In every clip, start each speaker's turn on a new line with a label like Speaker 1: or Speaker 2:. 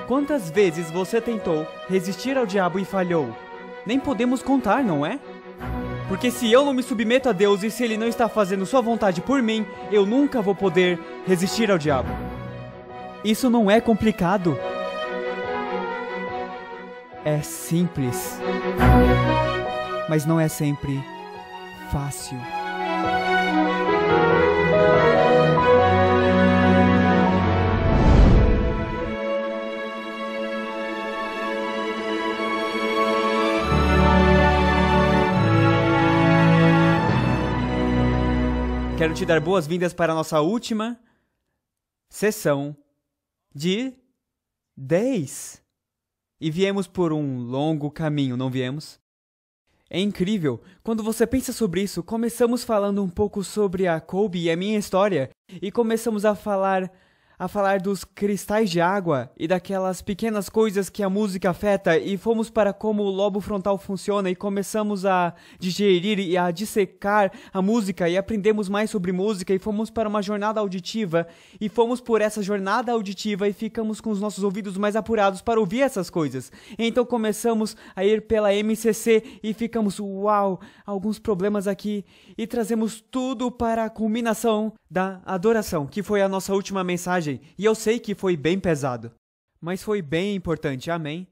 Speaker 1: Quantas vezes você tentou resistir ao diabo e falhou? Nem podemos contar, não é? Porque se eu não me submeto a Deus e se Ele não está fazendo sua vontade por mim, eu nunca vou poder resistir ao diabo. Isso não é complicado. É simples. Mas não é sempre fácil. Quero te dar boas-vindas para a nossa última sessão de 10. E viemos por um longo caminho, não viemos? É incrível, quando você pensa sobre isso, começamos falando um pouco sobre a Colby e a minha história, e começamos a falar dos cristais de água e daquelas pequenas coisas que a música afeta, e fomos para como o lobo frontal funciona e começamos a digerir e a dissecar a música e aprendemos mais sobre música e fomos para uma jornada auditiva e fomos por essa jornada auditiva e ficamos com os nossos ouvidos mais apurados para ouvir essas coisas. Então começamos a ir pela MCC e ficamos, uau, alguns problemas aqui e trazemos tudo para a culminação da adoração, que foi a nossa última mensagem. E eu sei que foi bem pesado, mas foi bem importante, amém?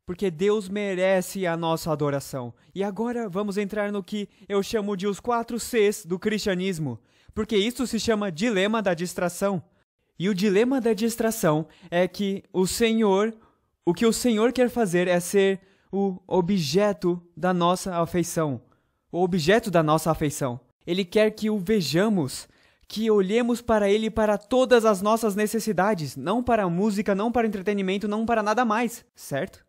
Speaker 1: Porque Deus merece a nossa adoração. E agora vamos entrar no que eu chamo de os 4 Cs do cristianismo, porque isso se chama dilema da distração. E o dilema da distração é que o que o Senhor quer fazer é ser o objeto da nossa afeição. O objeto da nossa afeição. Ele quer que o vejamos, que olhemos para Ele para todas as nossas necessidades, não para a música, não para o entretenimento, não para nada mais, certo?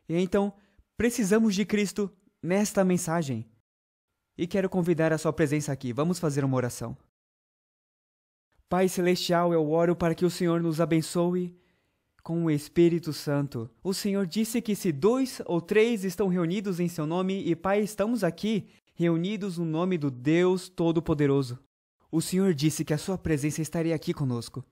Speaker 1: E então, precisamos de Cristo nesta mensagem. E quero convidar a sua presença aqui. Vamos fazer uma oração. Pai Celestial, eu oro para que o Senhor nos abençoe com o Espírito Santo. O Senhor disse que se 2 ou 3 estão reunidos em seu nome, e Pai, estamos aqui, reunidos no nome do Deus Todo-Poderoso. O Senhor disse que a sua presença estaria aqui conosco.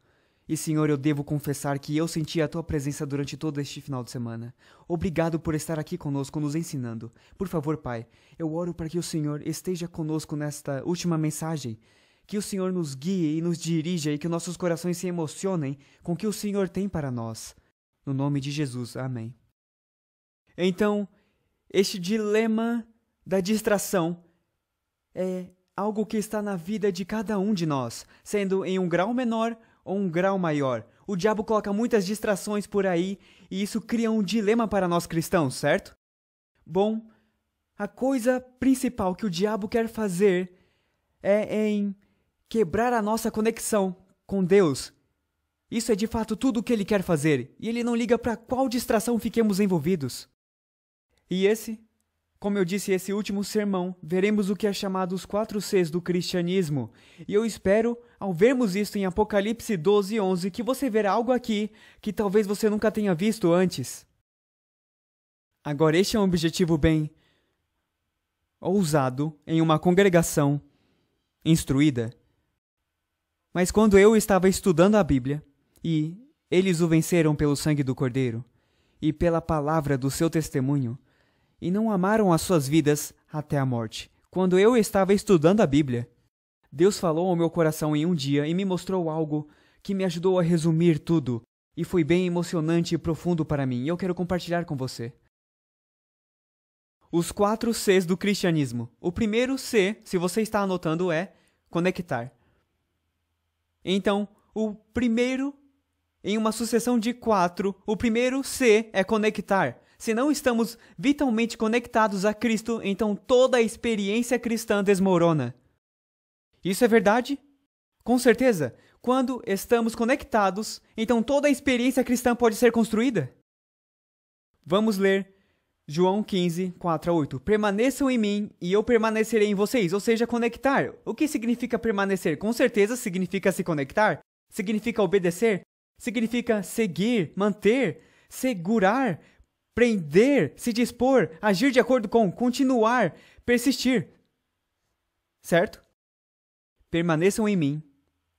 Speaker 1: E, Senhor, eu devo confessar que eu senti a tua presença durante todo este final de semana. Obrigado por estar aqui conosco, nos ensinando. Por favor, Pai, eu oro para que o Senhor esteja conosco nesta última mensagem. Que o Senhor nos guie e nos dirija e que nossos corações se emocionem com o que o Senhor tem para nós. No nome de Jesus, amém. Então, este dilema da distração é algo que está na vida de cada um de nós, sendo em um grau menor ou um grau maior. O diabo coloca muitas distrações por aí e isso cria um dilema para nós cristãos, certo? Bom, a coisa principal que o diabo quer fazer é em quebrar a nossa conexão com Deus. Isso é de fato tudo o que ele quer fazer e ele não liga para qual distração fiquemos envolvidos. E como eu disse, esse último sermão, veremos o que é chamado os 4 Cs do cristianismo. E eu espero, ao vermos isto em Apocalipse 12:11, que você verá algo aqui que talvez você nunca tenha visto antes. Agora, este é um objetivo bem ousado em uma congregação instruída. Mas quando eu estava estudando a Bíblia, e eles o venceram pelo sangue do Cordeiro, e pela palavra do seu testemunho, e não amaram as suas vidas até a morte. Quando eu estava estudando a Bíblia, Deus falou ao meu coração em um dia e me mostrou algo que me ajudou a resumir tudo, e foi bem emocionante e profundo para mim, e eu quero compartilhar com você. Os 4 Cs do cristianismo. O primeiro C, se você está anotando, é conectar. Então, o primeiro, em uma sucessão de 4, o primeiro C é conectar. Se não estamos vitalmente conectados a Cristo, então toda a experiência cristã desmorona. Isso é verdade? Com certeza. Quando estamos conectados, então toda a experiência cristã pode ser construída. Vamos ler João 15, 4-8. Permaneçam em mim e eu permanecerei em vocês. Ou seja, conectar. O que significa permanecer? Com certeza significa se conectar. Significa obedecer. Significa seguir, manter, segurar, prender, se dispor, agir de acordo com, continuar, persistir. certo? Permaneçam em mim,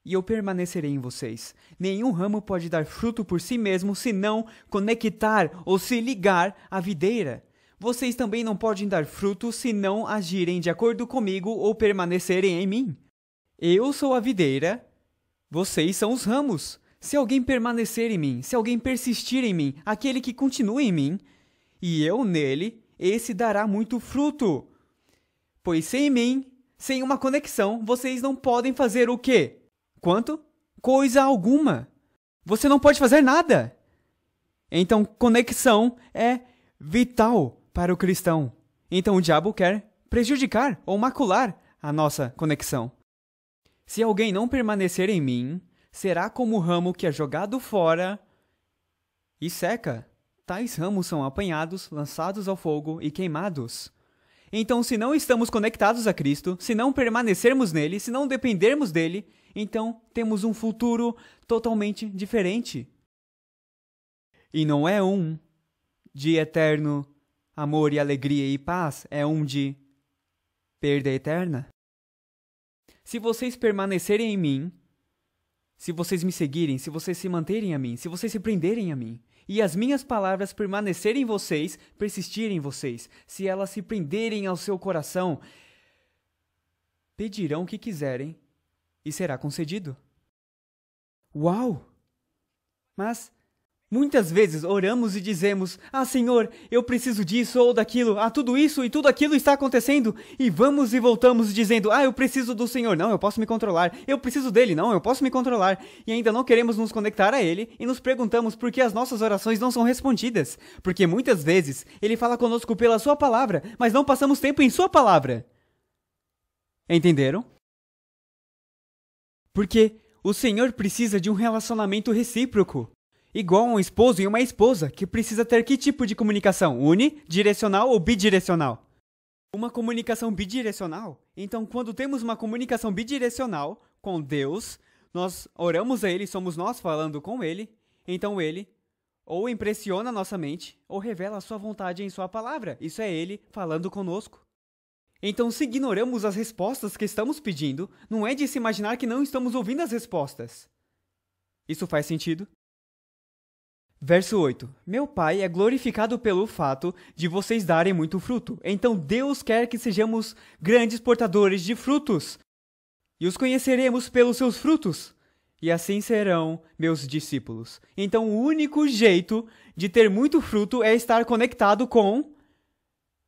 Speaker 1: e eu permanecerei em vocês. Nenhum ramo pode dar fruto por si mesmo se não conectar ou se ligar à videira. Vocês também não podem dar fruto se não agirem de acordo comigo ou permanecerem em mim. Eu sou a videira, vocês são os ramos. Se alguém permanecer em mim, se alguém persistir em mim, aquele que continua em mim, e eu nele, esse dará muito fruto. Pois sem mim, sem uma conexão, vocês não podem fazer o quê? Quanto? Coisa alguma. Você não pode fazer nada. Então, conexão é vital para o cristão. Então, o diabo quer prejudicar ou macular a nossa conexão. Se alguém não permanecer em mim, será como o ramo que é jogado fora e seca. Tais ramos são apanhados, lançados ao fogo e queimados. Então, se não estamos conectados a Cristo, se não permanecermos nele, se não dependermos dele, então temos um futuro totalmente diferente. E não é um de eterno amor e alegria e paz, é um de perda eterna. Se vocês permanecerem em mim, se vocês me seguirem, se vocês se manterem a mim, se vocês se prenderem a mim, e as minhas palavras permanecerem em vocês, persistirem em vocês, se elas se prenderem ao seu coração, pedirão o que quiserem e será concedido. Uau! Mas muitas vezes oramos e dizemos: Ah, Senhor, eu preciso disso ou daquilo, tudo isso e tudo aquilo está acontecendo, e vamos e voltamos dizendo: eu preciso do Senhor, não, eu posso me controlar, eu preciso dele, não, eu posso me controlar, e ainda não queremos nos conectar a ele, e nos perguntamos por que as nossas orações não são respondidas, porque muitas vezes ele fala conosco pela sua palavra, mas não passamos tempo em sua palavra. Entenderam? Porque o Senhor precisa de um relacionamento recíproco. Igual um esposo e uma esposa, que precisa ter que tipo de comunicação? Unidirecional ou bidirecional? Uma comunicação bidirecional? Então, quando temos uma comunicação bidirecional com Deus, nós oramos a Ele, somos nós falando com Ele, então Ele ou impressiona nossa mente, ou revela a sua vontade em sua palavra. Isso é Ele falando conosco. Então, se ignoramos as respostas que estamos pedindo, não é de se imaginar que não estamos ouvindo as respostas. Isso faz sentido? Verso 8. Meu Pai é glorificado pelo fato de vocês darem muito fruto. Então Deus quer que sejamos grandes portadores de frutos. E os conheceremos pelos seus frutos. E assim serão meus discípulos. Então o único jeito de ter muito fruto é estar conectado com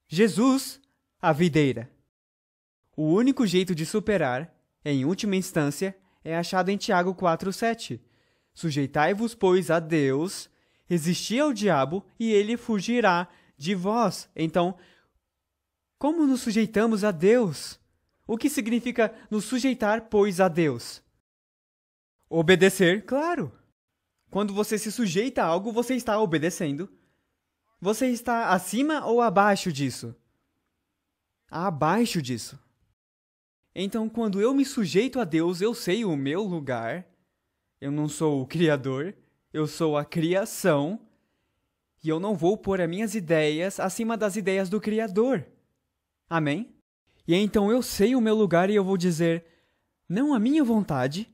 Speaker 1: Jesus, a videira. O único jeito de superar, em última instância, é achado em Tiago 4:7. Sujeitai-vos, pois, a Deus, resisti ao diabo e ele fugirá de vós. Então, como nos sujeitamos a Deus? O que significa nos sujeitar, pois, a Deus? Obedecer, claro. Quando você se sujeita a algo, você está obedecendo. Você está acima ou abaixo disso? Abaixo disso. Então, quando eu me sujeito a Deus, eu sei o meu lugar. Eu não sou o Criador, eu sou a criação. E eu não vou pôr as minhas ideias acima das ideias do Criador. Amém? E então eu sei o meu lugar e eu vou dizer, não a minha vontade,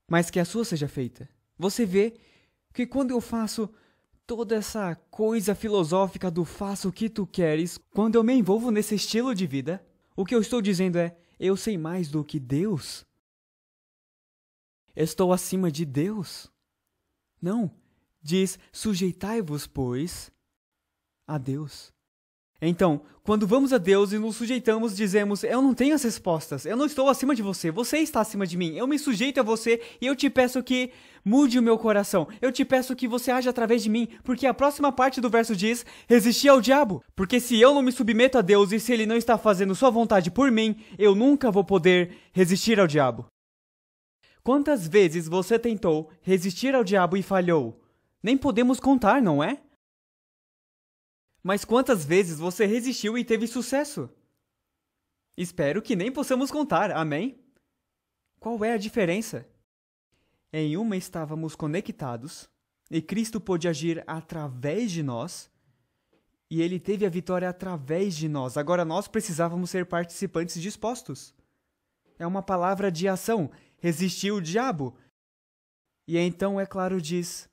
Speaker 1: mas que a sua seja feita. Você vê que quando eu faço toda essa coisa filosófica do faça o que tu queres, quando eu me envolvo nesse estilo de vida, o que eu estou dizendo é, eu sei mais do que Deus. Estou acima de Deus. Não, diz, sujeitai-vos, pois, a Deus. Então, quando vamos a Deus e nos sujeitamos, dizemos, eu não tenho as respostas, eu não estou acima de você, você está acima de mim, eu me sujeito a você e eu te peço que mude o meu coração, eu te peço que você haja através de mim, porque a próxima parte do verso diz, resistir ao diabo, porque se eu não me submeto a Deus e se ele não está fazendo sua vontade por mim, eu nunca vou poder resistir ao diabo. Quantas vezes você tentou resistir ao diabo e falhou? Nem podemos contar, não é? Mas quantas vezes você resistiu e teve sucesso? Espero que nem possamos contar, amém? Qual é a diferença? Em uma estávamos conectados, e Cristo pôde agir através de nós, E ele teve a vitória através de nós. Agora nós precisávamos ser participantes dispostos. É uma palavra de ação. Resistir o diabo. E então, é claro, diz: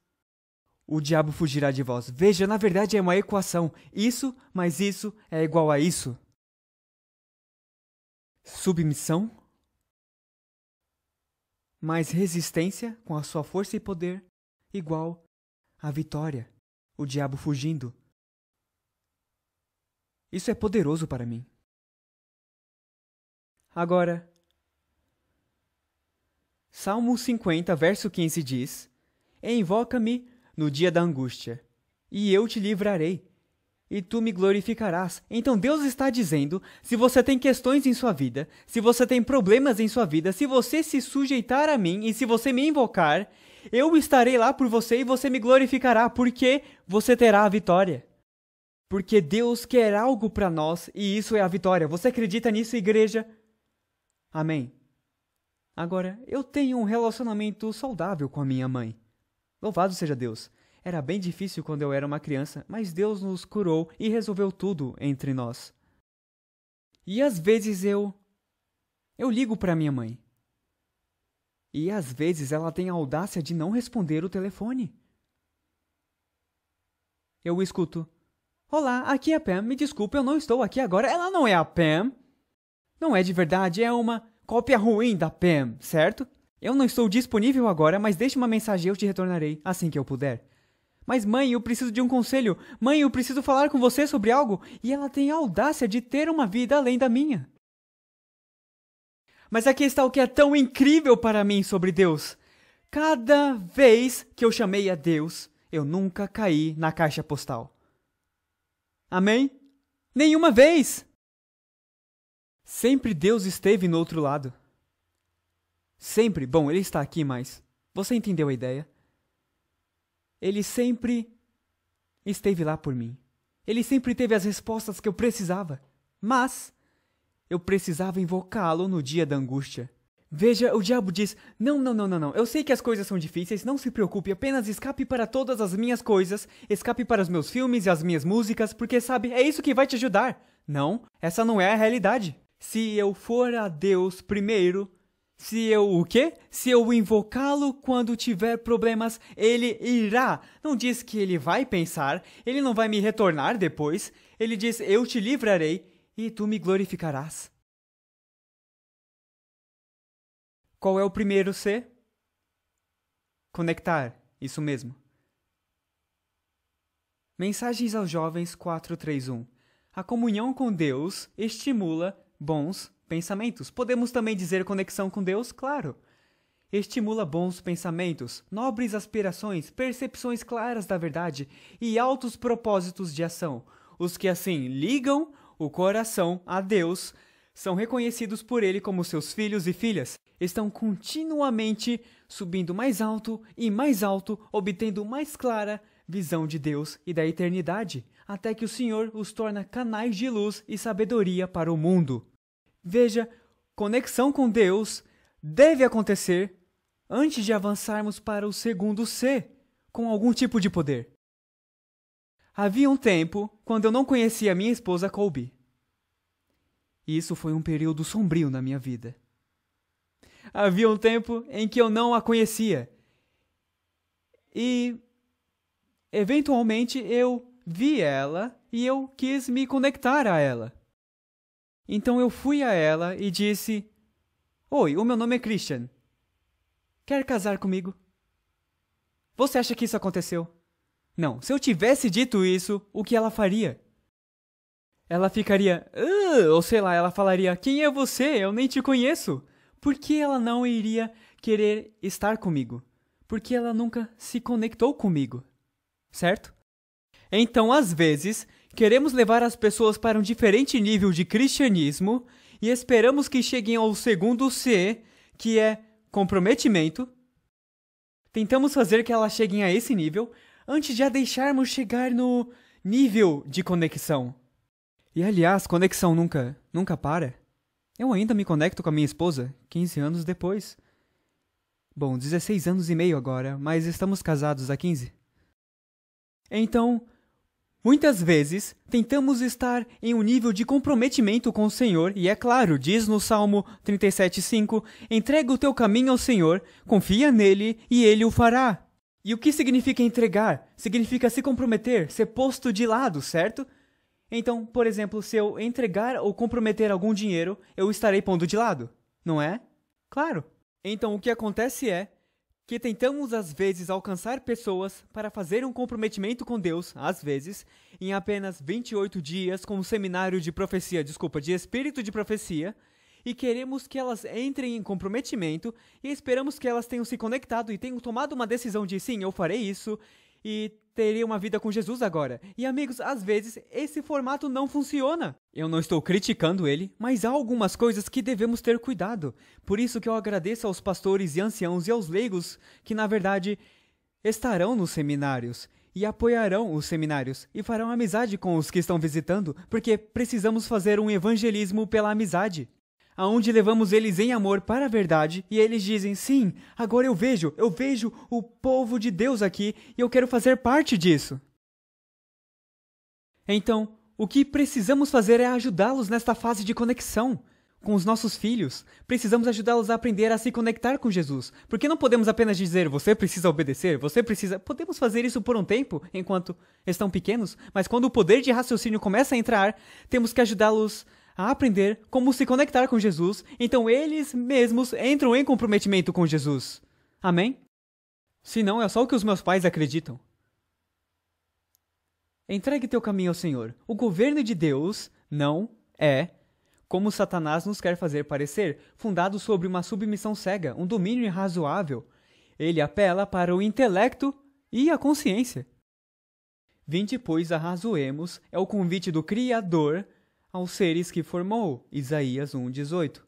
Speaker 1: o diabo fugirá de vós. Veja, na verdade é uma equação. Isso mais isso é igual a isso. Submissão mais resistência com a sua força e poder igual a vitória. O diabo fugindo. Isso é poderoso para mim. Agora, Salmo 50, verso 15 diz: invoca-me no dia da angústia, e eu te livrarei, e tu me glorificarás. Então Deus está dizendo, se você tem questões em sua vida, se você tem problemas em sua vida, se você se sujeitar a mim e se você me invocar, eu estarei lá por você e você me glorificará, porque você terá a vitória. Porque Deus quer algo para nós e isso é a vitória. Você acredita nisso, igreja? Amém. Agora, eu tenho um relacionamento saudável com a minha mãe. Louvado seja Deus. Era bem difícil quando eu era uma criança, mas Deus nos curou e resolveu tudo entre nós. E às vezes eu ligo para minha mãe. E às vezes ela tem a audácia de não responder o telefone. Eu escuto: olá, aqui é a Pam, me desculpe, eu não estou aqui agora. Ela não é a Pam. Não é de verdade, é uma cópia ruim da Pam, certo? Eu não estou disponível agora, mas deixe uma mensagem e eu te retornarei assim que eu puder. Mas mãe, eu preciso de um conselho. Mãe, eu preciso falar com você sobre algo. E ela tem a audácia de ter uma vida além da minha. Mas aqui está o que é tão incrível para mim sobre Deus. Cada vez que eu chamei a Deus, eu nunca caí na caixa postal. Amém? Nenhuma vez! Sempre Deus esteve no outro lado. Sempre. Bom, Ele está aqui, mas você entendeu a ideia? Ele sempre esteve lá por mim. Ele sempre teve as respostas que eu precisava. Mas eu precisava invocá-lo no dia da angústia. Veja, o diabo diz: não. Eu sei que as coisas são difíceis, não se preocupe, apenas escape para todas as minhas coisas, escape para os meus filmes e as minhas músicas, porque sabe, é isso que vai te ajudar. Não, essa não é a realidade. Se eu for a Deus primeiro, se eu o quê? Se eu invocá-lo quando tiver problemas, ele irá. Não diz que ele vai pensar, ele não vai me retornar depois. Ele diz: eu te livrarei e tu me glorificarás. Qual é o primeiro C? Conectar, isso mesmo. Mensagens aos Jovens 431. A comunhão com Deus estimula bons pensamentos. Podemos também dizer conexão com Deus? Claro. Estimula bons pensamentos, nobres aspirações, percepções claras da verdade e altos propósitos de ação. Os que assim ligam o coração a Deus são reconhecidos por Ele como seus filhos e filhas. Estão continuamente subindo mais alto e mais alto, obtendo mais clara visão de Deus e da eternidade, até que o Senhor os torna canais de luz e sabedoria para o mundo. Veja, conexão com Deus deve acontecer antes de avançarmos para o segundo C, com algum tipo de poder. Havia um tempo quando eu não conhecia minha esposa Colby. E isso foi um período sombrio na minha vida. Havia um tempo em que eu não a conhecia. E, eventualmente, eu vi ela e eu quis me conectar a ela. Então eu fui a ela e disse: oi, o meu nome é Christian. Quer casar comigo? Você acha que isso aconteceu? Não, se eu tivesse dito isso, o que ela faria? Ela ficaria, ou sei lá, ela falaria: quem é você? Eu nem te conheço. Por que ela não iria querer estar comigo? Porque ela nunca se conectou comigo, certo? Então, às vezes, queremos levar as pessoas para um diferente nível de cristianismo e esperamos que cheguem ao segundo C, que é comprometimento. Tentamos fazer que elas cheguem a esse nível antes de a deixarmos chegar no nível de conexão. E, aliás, conexão nunca para. Eu ainda me conecto com a minha esposa 15 anos depois. Bom, 16 anos e meio agora, mas estamos casados há 15. Então, Muitas vezes, tentamos estar em um nível de comprometimento com o Senhor, e é claro, diz no Salmo 37:5, entrega o teu caminho ao Senhor, confia nele e ele o fará. E o que significa entregar? Significa se comprometer, ser posto de lado, certo? Então, por exemplo, se eu entregar ou comprometer algum dinheiro, eu estarei pondo de lado, não é? Claro. Então, o que acontece é que tentamos, às vezes, alcançar pessoas para fazer um comprometimento com Deus, às vezes, em apenas 28 dias com um seminário de profecia, de espírito de profecia, e queremos que elas entrem em comprometimento e esperamos que elas tenham se conectado e tenham tomado uma decisão de sim, eu farei isso e terei uma vida com Jesus agora. E amigos, às vezes, esse formato não funciona. Eu não estou criticando ele, mas há algumas coisas que devemos ter cuidado. Por isso que eu agradeço aos pastores e anciãos e aos leigos que, na verdade, estarão nos seminários e apoiarão os seminários e farão amizade com os que estão visitando, porque precisamos fazer um evangelismo pela amizade, aonde levamos eles em amor para a verdade, e eles dizem, sim, agora eu vejo o povo de Deus aqui, e eu quero fazer parte disso. Então, o que precisamos fazer é ajudá-los nesta fase de conexão com os nossos filhos. Precisamos ajudá-los a aprender a se conectar com Jesus, porque não podemos apenas dizer, você precisa obedecer, Podemos fazer isso por um tempo, enquanto estão pequenos, mas quando o poder de raciocínio começa a entrar, temos que ajudá-los a aprender como se conectar com Jesus, então eles mesmos entram em comprometimento com Jesus. Amém? Se não, é só o que os meus pais acreditam. Entregue teu caminho ao Senhor. O governo de Deus não é, como Satanás nos quer fazer parecer, fundado sobre uma submissão cega, um domínio irrazoável. Ele apela para o intelecto e a consciência. Vinde, pois, arrazoemos, é o convite do Criador aos seres que formou, Isaías 1:18.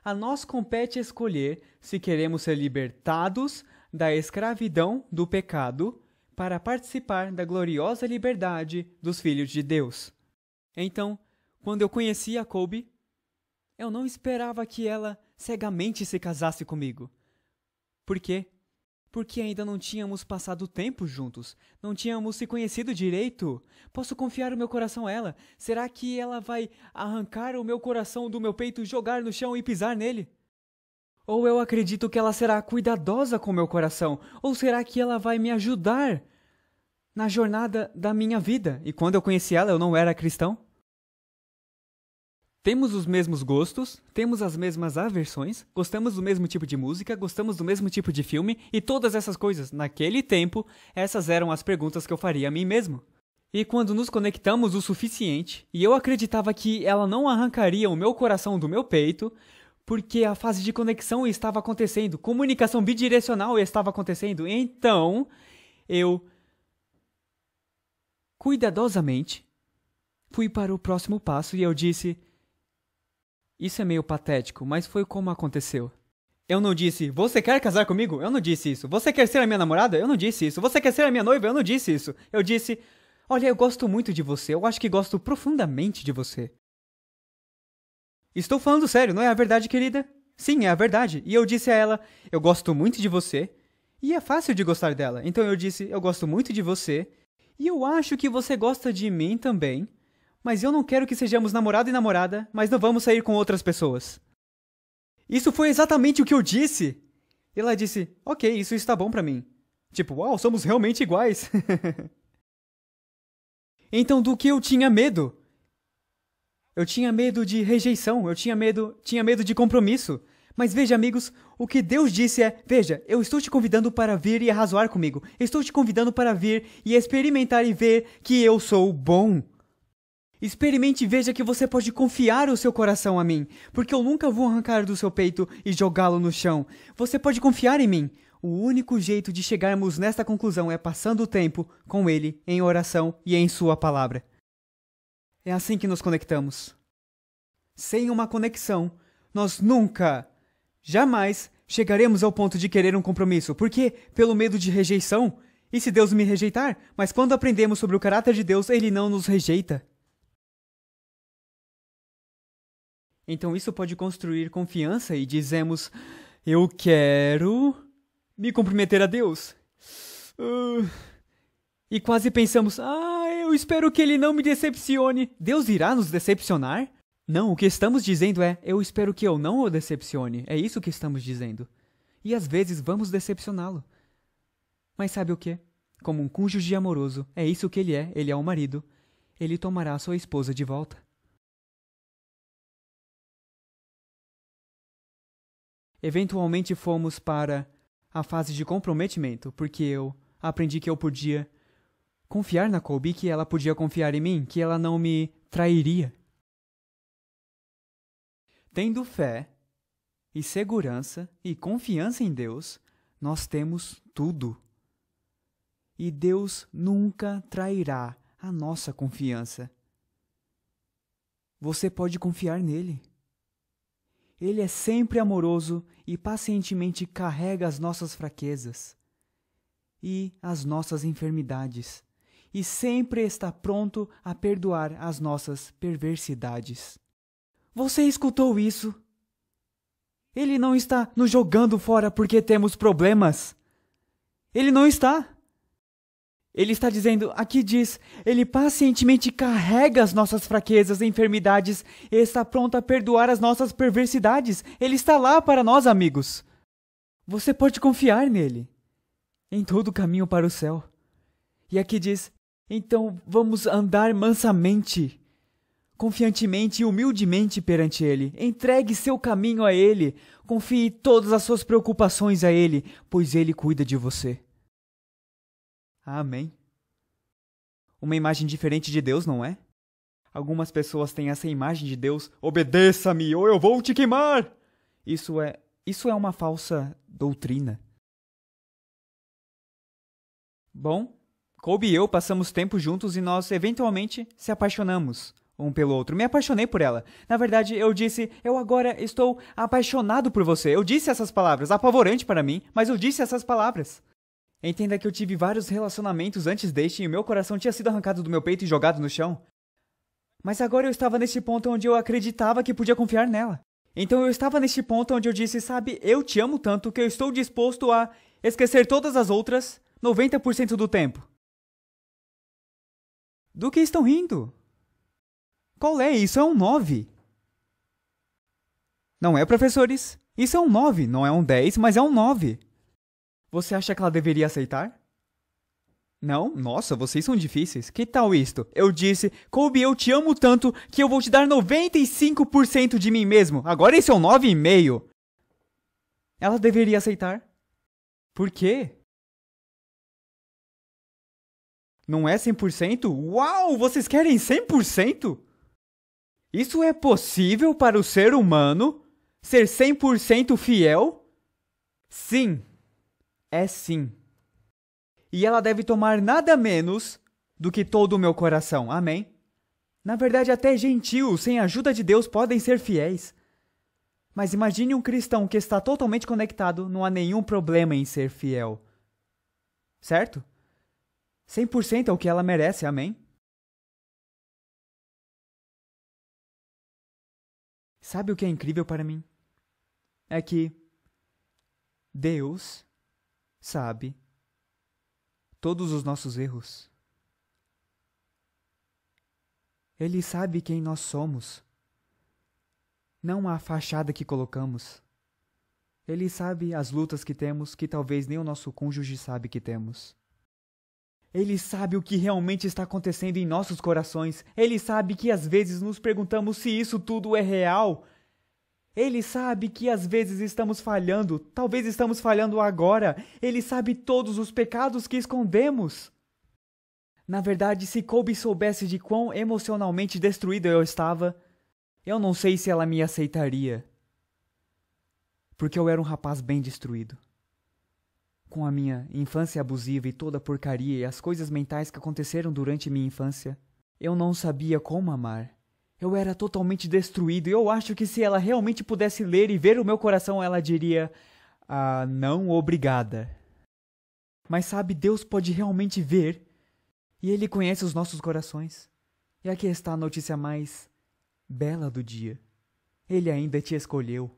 Speaker 1: A nós compete escolher se queremos ser libertados da escravidão do pecado para participar da gloriosa liberdade dos filhos de Deus. Então, quando eu conheci a Colby, eu não esperava que ela cegamente se casasse comigo. Por quê? Porque ainda não tínhamos passado tempo juntos, não tínhamos se conhecido direito. Posso confiar o meu coração a ela? Será que ela vai arrancar o meu coração do meu peito, jogar no chão e pisar nele? Ou eu acredito que ela será cuidadosa com o meu coração? Ou será que ela vai me ajudar na jornada da minha vida? E quando eu conheci ela, eu não era cristão? Temos os mesmos gostos, temos as mesmas aversões, gostamos do mesmo tipo de música, gostamos do mesmo tipo de filme e todas essas coisas. Naquele tempo, essas eram as perguntas que eu faria a mim mesmo. E quando nos conectamos o suficiente, e eu acreditava que ela não arrancaria o meu coração do meu peito, porque a fase de conexão estava acontecendo, comunicação bidirecional estava acontecendo, então eu, cuidadosamente, fui para o próximo passo e eu disse... Isso é meio patético, mas foi como aconteceu. Eu não disse, você quer casar comigo? Eu não disse isso. Você quer ser a minha namorada? Eu não disse isso. Você quer ser a minha noiva? Eu não disse isso. Eu disse, olha, eu gosto muito de você. Eu acho que gosto profundamente de você. Estou falando sério, não é a verdade, querida? Sim, é a verdade. E eu disse a ela, eu gosto muito de você. E é fácil de gostar dela. Então eu disse, eu gosto muito de você. E eu acho que você gosta de mim também. Mas eu não quero que sejamos namorado e namorada, mas não vamos sair com outras pessoas. Isso foi exatamente o que eu disse. E ela disse, ok, isso está bom pra mim. Tipo, uau, somos realmente iguais. Então, do que eu tinha medo? Eu tinha medo de rejeição, eu tinha medo de compromisso. Mas veja, amigos, o que Deus disse é, veja, eu estou te convidando para vir e arrazoar comigo. Estou te convidando para vir e experimentar e ver que eu sou bom. Experimente e veja que você pode confiar o seu coração a mim, porque eu nunca vou arrancar do seu peito e jogá-lo no chão. Você pode confiar em mim. O único jeito de chegarmos nesta conclusão é passando o tempo com Ele em oração e em Sua palavra. É assim que nos conectamos. Sem uma conexão, nós nunca, jamais chegaremos ao ponto de querer um compromisso. Por quê? Pelo medo de rejeição. E se Deus me rejeitar? Mas quando aprendemos sobre o caráter de Deus, Ele não nos rejeita. Então isso pode construir confiança e dizemos, eu quero me comprometer a Deus. E quase pensamos, eu espero que ele não me decepcione. Deus irá nos decepcionar? Não, o que estamos dizendo é, eu espero que eu não o decepcione. É isso que estamos dizendo. E às vezes vamos decepcioná-lo. Mas sabe o quê? Como um cônjuge amoroso, é isso que ele é um marido. Ele tomará sua esposa de volta. Eventualmente fomos para a fase de comprometimento, porque eu aprendi que eu podia confiar na Colby, que ela podia confiar em mim, que ela não me trairia. Tendo fé e segurança e confiança em Deus, nós temos tudo. E Deus nunca trairá a nossa confiança. Você pode confiar nele. Ele é sempre amoroso e pacientemente carrega as nossas fraquezas e as nossas enfermidades, e sempre está pronto a perdoar as nossas perversidades. Você escutou isso? Ele não está nos jogando fora porque temos problemas. Ele não está. Ele está dizendo, aqui diz, ele pacientemente carrega as nossas fraquezas e enfermidades e está pronto a perdoar as nossas perversidades. Ele está lá para nós, amigos. Você pode confiar nele, em todo o caminho para o céu. E aqui diz, então vamos andar mansamente, confiantemente e humildemente perante ele. Entregue seu caminho a ele, confie todas as suas preocupações a ele, pois ele cuida de você. Amém. Uma imagem diferente de Deus, não é? Algumas pessoas têm essa imagem de Deus, obedeça-me ou eu vou te queimar. Isso é uma falsa doutrina. Bom, Colby e eu passamos tempo juntos e nós eventualmente se apaixonamos um pelo outro. Me apaixonei por ela. Na verdade, eu disse, eu agora estou apaixonado por você. Eu disse essas palavras, apavorante para mim, mas eu disse essas palavras. Entenda que eu tive vários relacionamentos antes deste e o meu coração tinha sido arrancado do meu peito e jogado no chão. Mas agora eu estava neste ponto onde eu acreditava que podia confiar nela. Então eu estava neste ponto onde eu disse, sabe, eu te amo tanto que eu estou disposto a esquecer todas as outras 90% do tempo. Do que estão rindo? Qual é? Isso é um 9. Não é, professores? Isso é um 9, não é um 10, mas é um 9. Você acha que ela deveria aceitar? Não? Nossa, vocês são difíceis. Que tal isto? Eu disse, Colby, eu te amo tanto que eu vou te dar 95% de mim mesmo. Agora esse é um 9,5. Ela deveria aceitar. Por quê? Não é 100%? Uau, vocês querem 100%? Isso é possível para o ser humano ser 100% fiel? Sim. É sim. E ela deve tomar nada menos do que todo o meu coração. Amém? Na verdade, até gentios, sem a ajuda de Deus, podem ser fiéis. Mas imagine um cristão que está totalmente conectado, não há nenhum problema em ser fiel. Certo? 100% é o que ela merece, amém? Sabe o que é incrível para mim? É que Deus sabe todos os nossos erros. Ele sabe quem nós somos, não a fachada que colocamos. Ele sabe as lutas que temos, que talvez nem o nosso cônjuge sabe que temos. Ele sabe o que realmente está acontecendo em nossos corações. Ele sabe que às vezes nos perguntamos se isso tudo é real. Ele sabe que às vezes estamos falhando, talvez estamos falhando agora. Ele sabe todos os pecados que escondemos. Na verdade, se Colby soubesse de quão emocionalmente destruído eu estava, eu não sei se ela me aceitaria. Porque eu era um rapaz bem destruído. Com a minha infância abusiva e toda a porcaria e as coisas mentais que aconteceram durante minha infância, eu não sabia como amar. Eu era totalmente destruído e eu acho que se ela realmente pudesse ler e ver o meu coração, ela diria, não, obrigada. Mas sabe, Deus pode realmente ver e Ele conhece os nossos corações. E aqui está a notícia mais bela do dia. Ele ainda te escolheu.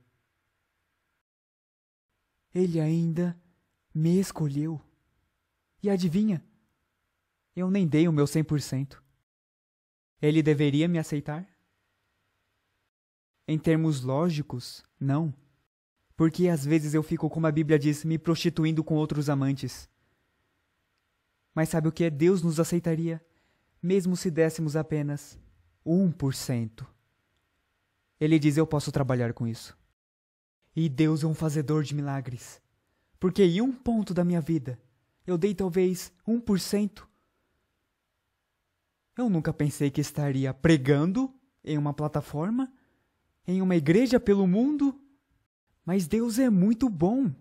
Speaker 1: Ele ainda me escolheu. E adivinha? Eu nem dei o meu 100%. Ele deveria me aceitar? Em termos lógicos, não. Porque às vezes eu fico, como a Bíblia diz, me prostituindo com outros amantes. Mas sabe o que? Deus nos aceitaria, mesmo se dessemos apenas 1%. Ele diz, eu posso trabalhar com isso. E Deus é um fazedor de milagres. Porque em um ponto da minha vida, eu dei talvez 1%. Eu nunca pensei que estaria pregando em uma plataforma, em uma igreja pelo mundo. Mas Deus é muito bom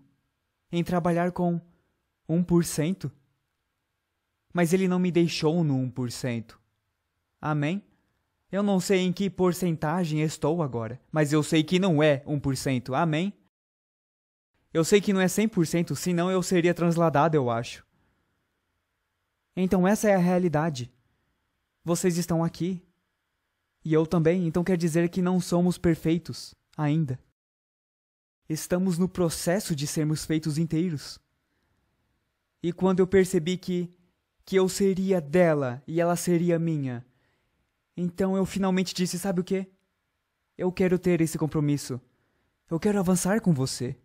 Speaker 1: em trabalhar com 1%. Mas Ele não me deixou no 1%. Amém? Eu não sei em que porcentagem estou agora, mas eu sei que não é 1%. Amém? Eu sei que não é 100%, senão eu seria transladado, eu acho. Então essa é a realidade. Vocês estão aqui. E eu também, então quer dizer que não somos perfeitos ainda. Estamos no processo de sermos feitos inteiros. E quando eu percebi que eu seria dela e ela seria minha, então eu finalmente disse, sabe o quê? Eu quero ter esse compromisso. Eu quero avançar com você.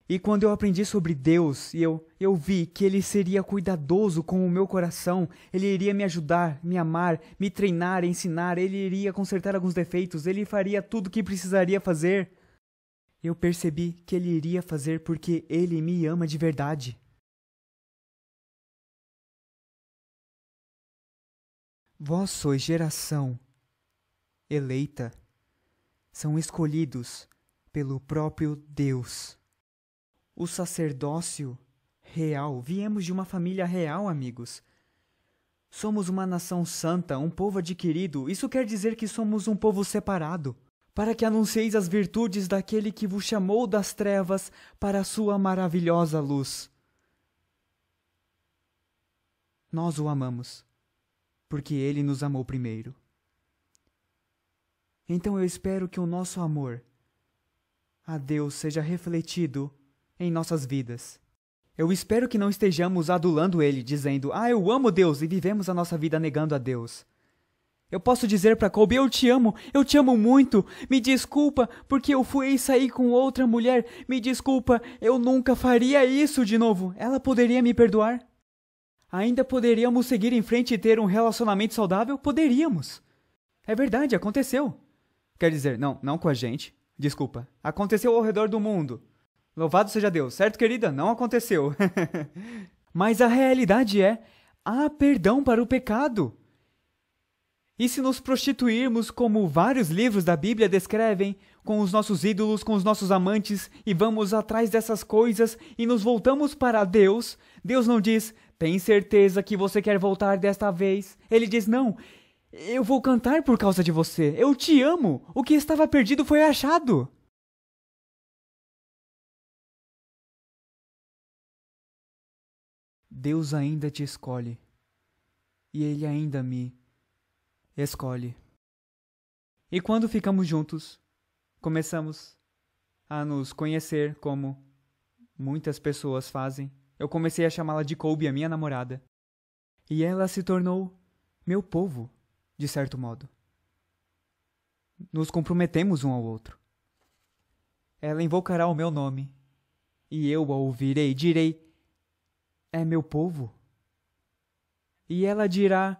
Speaker 1: E quando eu aprendi sobre Deus e eu vi que Ele seria cuidadoso com o meu coração, Ele iria me ajudar, me amar, me treinar, ensinar, Ele iria consertar alguns defeitos, Ele faria tudo o que precisaria fazer. Eu percebi que Ele iria fazer porque Ele me ama de verdade. Vós sois geração eleita, são escolhidos pelo próprio Deus. O sacerdócio real, viemos de uma família real, amigos. Somos uma nação santa, um povo adquirido, isso quer dizer que somos um povo separado, para que anuncieis as virtudes daquele que vos chamou das trevas para a sua maravilhosa luz. Nós o amamos, porque ele nos amou primeiro. Então eu espero que o nosso amor a Deus seja refletido em nossas vidas. Eu espero que não estejamos adulando Ele, dizendo, eu amo Deus, e vivemos a nossa vida negando a Deus. Eu posso dizer para Colby, eu te amo muito, me desculpa porque eu fui sair com outra mulher, me desculpa, eu nunca faria isso de novo. Ela poderia me perdoar? Ainda poderíamos seguir em frente e ter um relacionamento saudável? Poderíamos. É verdade, aconteceu. Quer dizer, não com a gente, desculpa, aconteceu ao redor do mundo. Louvado seja Deus, certo, querida? Não aconteceu. Mas a realidade é, há perdão para o pecado. E se nos prostituirmos, como vários livros da Bíblia descrevem, com os nossos ídolos, com os nossos amantes, e vamos atrás dessas coisas e nos voltamos para Deus, Deus não diz, tem certeza que você quer voltar desta vez? Ele diz, não, eu vou cantar por causa de você, eu te amo, o que estava perdido foi achado. Deus ainda te escolhe, e Ele ainda me escolhe. E quando ficamos juntos, começamos a nos conhecer como muitas pessoas fazem. Eu comecei a chamá-la de Colby, a minha namorada. E ela se tornou meu povo, de certo modo. Nos comprometemos um ao outro. Ela invocará o meu nome, e eu a ouvirei e direi, é meu povo. E ela dirá,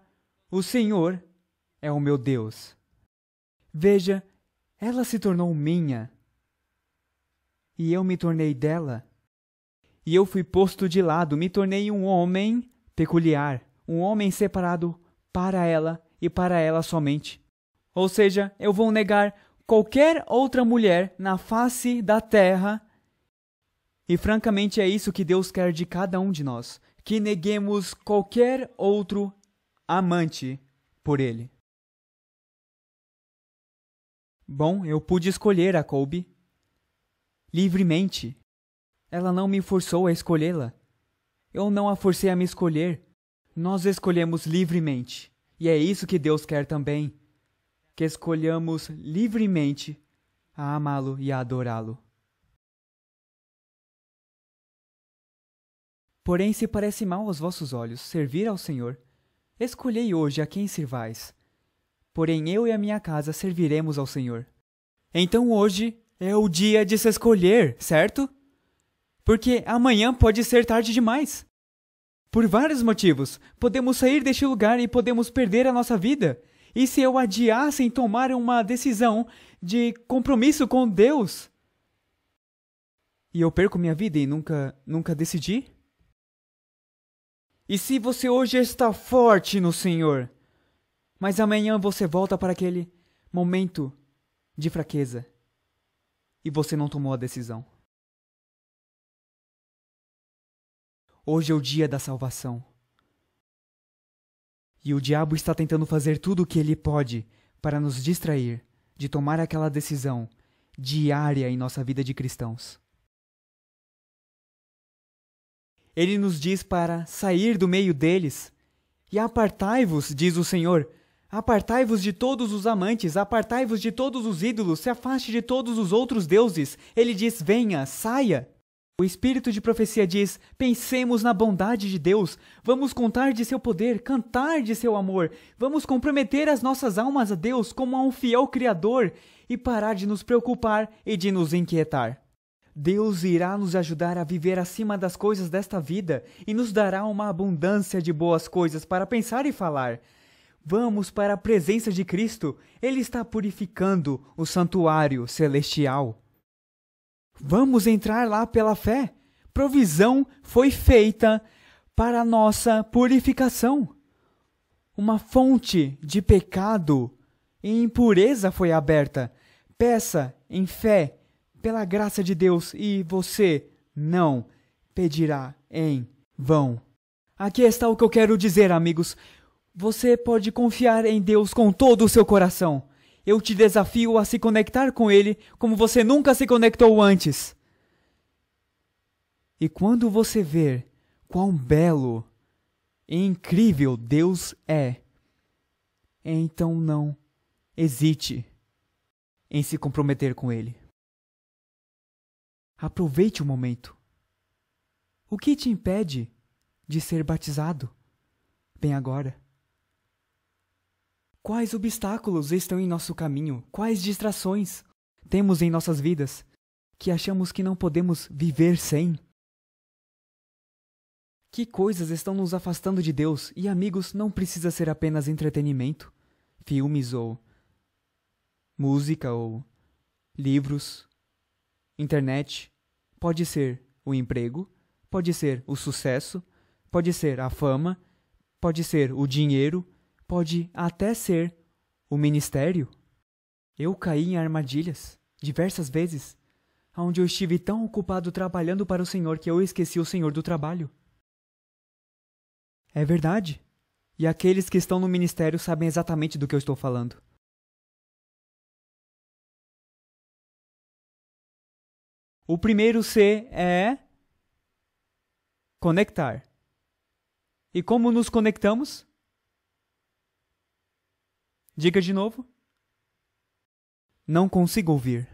Speaker 1: o Senhor é o meu Deus. Veja, ela se tornou minha, e eu me tornei dela. E eu fui posto de lado, me tornei um homem peculiar, um homem separado para ela e para ela somente. Ou seja, eu vou negar qualquer outra mulher na face da terra. E francamente é isso que Deus quer de cada um de nós, que neguemos qualquer outro amante por Ele. Bom, eu pude escolher a Colby livremente. Ela não me forçou a escolhê-la. Eu não a forcei a me escolher. Nós escolhemos livremente. E é isso que Deus quer também, que escolhamos livremente a amá-lo e a adorá-lo. Porém, se parece mal aos vossos olhos servir ao Senhor, escolhei hoje a quem sirvais, porém eu e a minha casa serviremos ao Senhor. Então hoje é o dia de se escolher, certo? Porque amanhã pode ser tarde demais. Por vários motivos, podemos sair deste lugar e podemos perder a nossa vida. E se eu adiasse em tomar uma decisão de compromisso com Deus? E eu perco minha vida e nunca decidi? E se você hoje está forte no Senhor, mas amanhã você volta para aquele momento de fraqueza e você não tomou a decisão? Hoje é o dia da salvação. E o diabo está tentando fazer tudo o que ele pode para nos distrair de tomar aquela decisão diária em nossa vida de cristãos. Ele nos diz para sair do meio deles. E apartai-vos, diz o Senhor, apartai-vos de todos os amantes, apartai-vos de todos os ídolos, se afaste de todos os outros deuses. Ele diz, venha, saia. O Espírito de profecia diz, pensemos na bondade de Deus, vamos contar de seu poder, cantar de seu amor, vamos comprometer as nossas almas a Deus como a um fiel Criador e parar de nos preocupar e de nos inquietar. Deus irá nos ajudar a viver acima das coisas desta vida e nos dará uma abundância de boas coisas para pensar e falar. Vamos para a presença de Cristo, Ele está purificando o santuário celestial. Vamos entrar lá pela fé. Provisão foi feita para a nossa purificação. Uma fonte de pecado e impureza foi aberta. Peça em fé, pela graça de Deus, e você não pedirá em vão. Aqui está o que eu quero dizer, amigos. Você pode confiar em Deus com todo o seu coração. Eu te desafio a se conectar com Ele como você nunca se conectou antes. E quando você ver quão belo e incrível Deus é, então não hesite em se comprometer com Ele. Aproveite o momento. O que te impede de ser batizado bem agora? Quais obstáculos estão em nosso caminho? Quais distrações temos em nossas vidas que achamos que não podemos viver sem? Que coisas estão nos afastando de Deus? E, amigos, não precisa ser apenas entretenimento, filmes ou música ou livros, internet. Pode ser o emprego, pode ser o sucesso, pode ser a fama, pode ser o dinheiro, pode até ser o ministério. Eu caí em armadilhas diversas vezes, onde eu estive tão ocupado trabalhando para o Senhor que eu esqueci o Senhor do trabalho. É verdade. E aqueles que estão no ministério sabem exatamente do que eu estou falando. O primeiro C é conectar. E como nos conectamos? Diga de novo. Não consigo ouvir.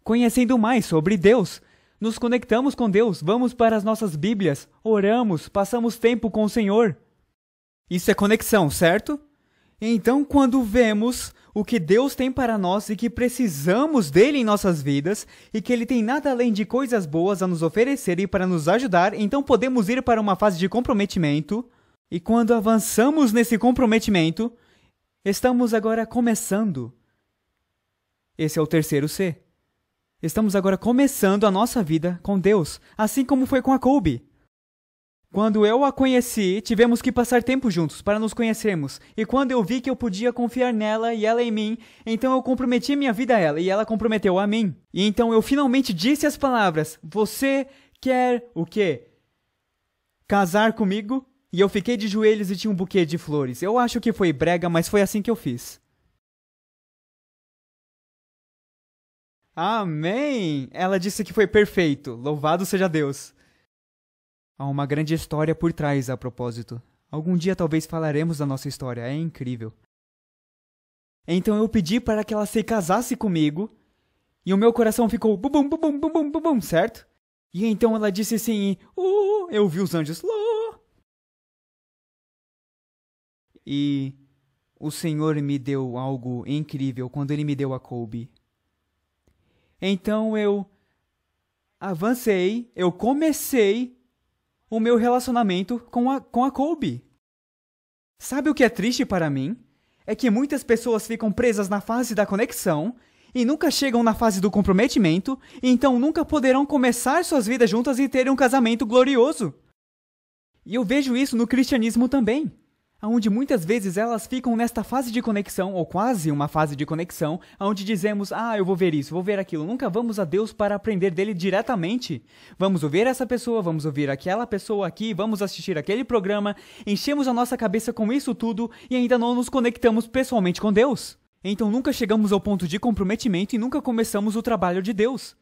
Speaker 1: Conhecendo mais sobre Deus, nos conectamos com Deus, vamos para as nossas Bíblias, oramos, passamos tempo com o Senhor. Isso é conexão, certo? Então, quando vemos o que Deus tem para nós e que precisamos dele em nossas vidas e que ele tem nada além de coisas boas a nos oferecer e para nos ajudar, então podemos ir para uma fase de comprometimento. E quando avançamos nesse comprometimento, estamos agora começando. Esse é o terceiro C. Estamos agora começando a nossa vida com Deus, assim como foi com a Colby. Quando eu a conheci, tivemos que passar tempo juntos para nos conhecermos. E quando eu vi que eu podia confiar nela e ela em mim, então eu comprometi minha vida a ela e ela comprometeu a mim. E então eu finalmente disse as palavras: você quer o quê? Casar comigo? E eu fiquei de joelhos e tinha um buquê de flores. Eu acho que foi brega, mas foi assim que eu fiz. Amém! Ela disse que foi perfeito. Louvado seja Deus. Há uma grande história por trás, a propósito. Algum dia talvez falaremos da nossa história, é incrível. Então eu pedi para que ela se casasse comigo, e o meu coração ficou bum bum bum bum bum bum, certo? E então ela disse assim, eu vi os anjos, e o Senhor me deu algo incrível quando Ele me deu a Colby. Então eu avancei, eu comecei o meu relacionamento com a Colby. Sabe o que é triste para mim? É que muitas pessoas ficam presas na fase da conexão e nunca chegam na fase do comprometimento, e então nunca poderão começar suas vidas juntas e terem um casamento glorioso. E eu vejo isso no cristianismo também, onde muitas vezes elas ficam nesta fase de conexão, ou quase uma fase de conexão, onde dizemos, eu vou ver isso, vou ver aquilo. Nunca vamos a Deus para aprender dele diretamente. Vamos ouvir essa pessoa, vamos ouvir aquela pessoa aqui, vamos assistir aquele programa, enchemos a nossa cabeça com isso tudo e ainda não nos conectamos pessoalmente com Deus. Então nunca chegamos ao ponto de comprometimento e nunca começamos o trabalho de Deus.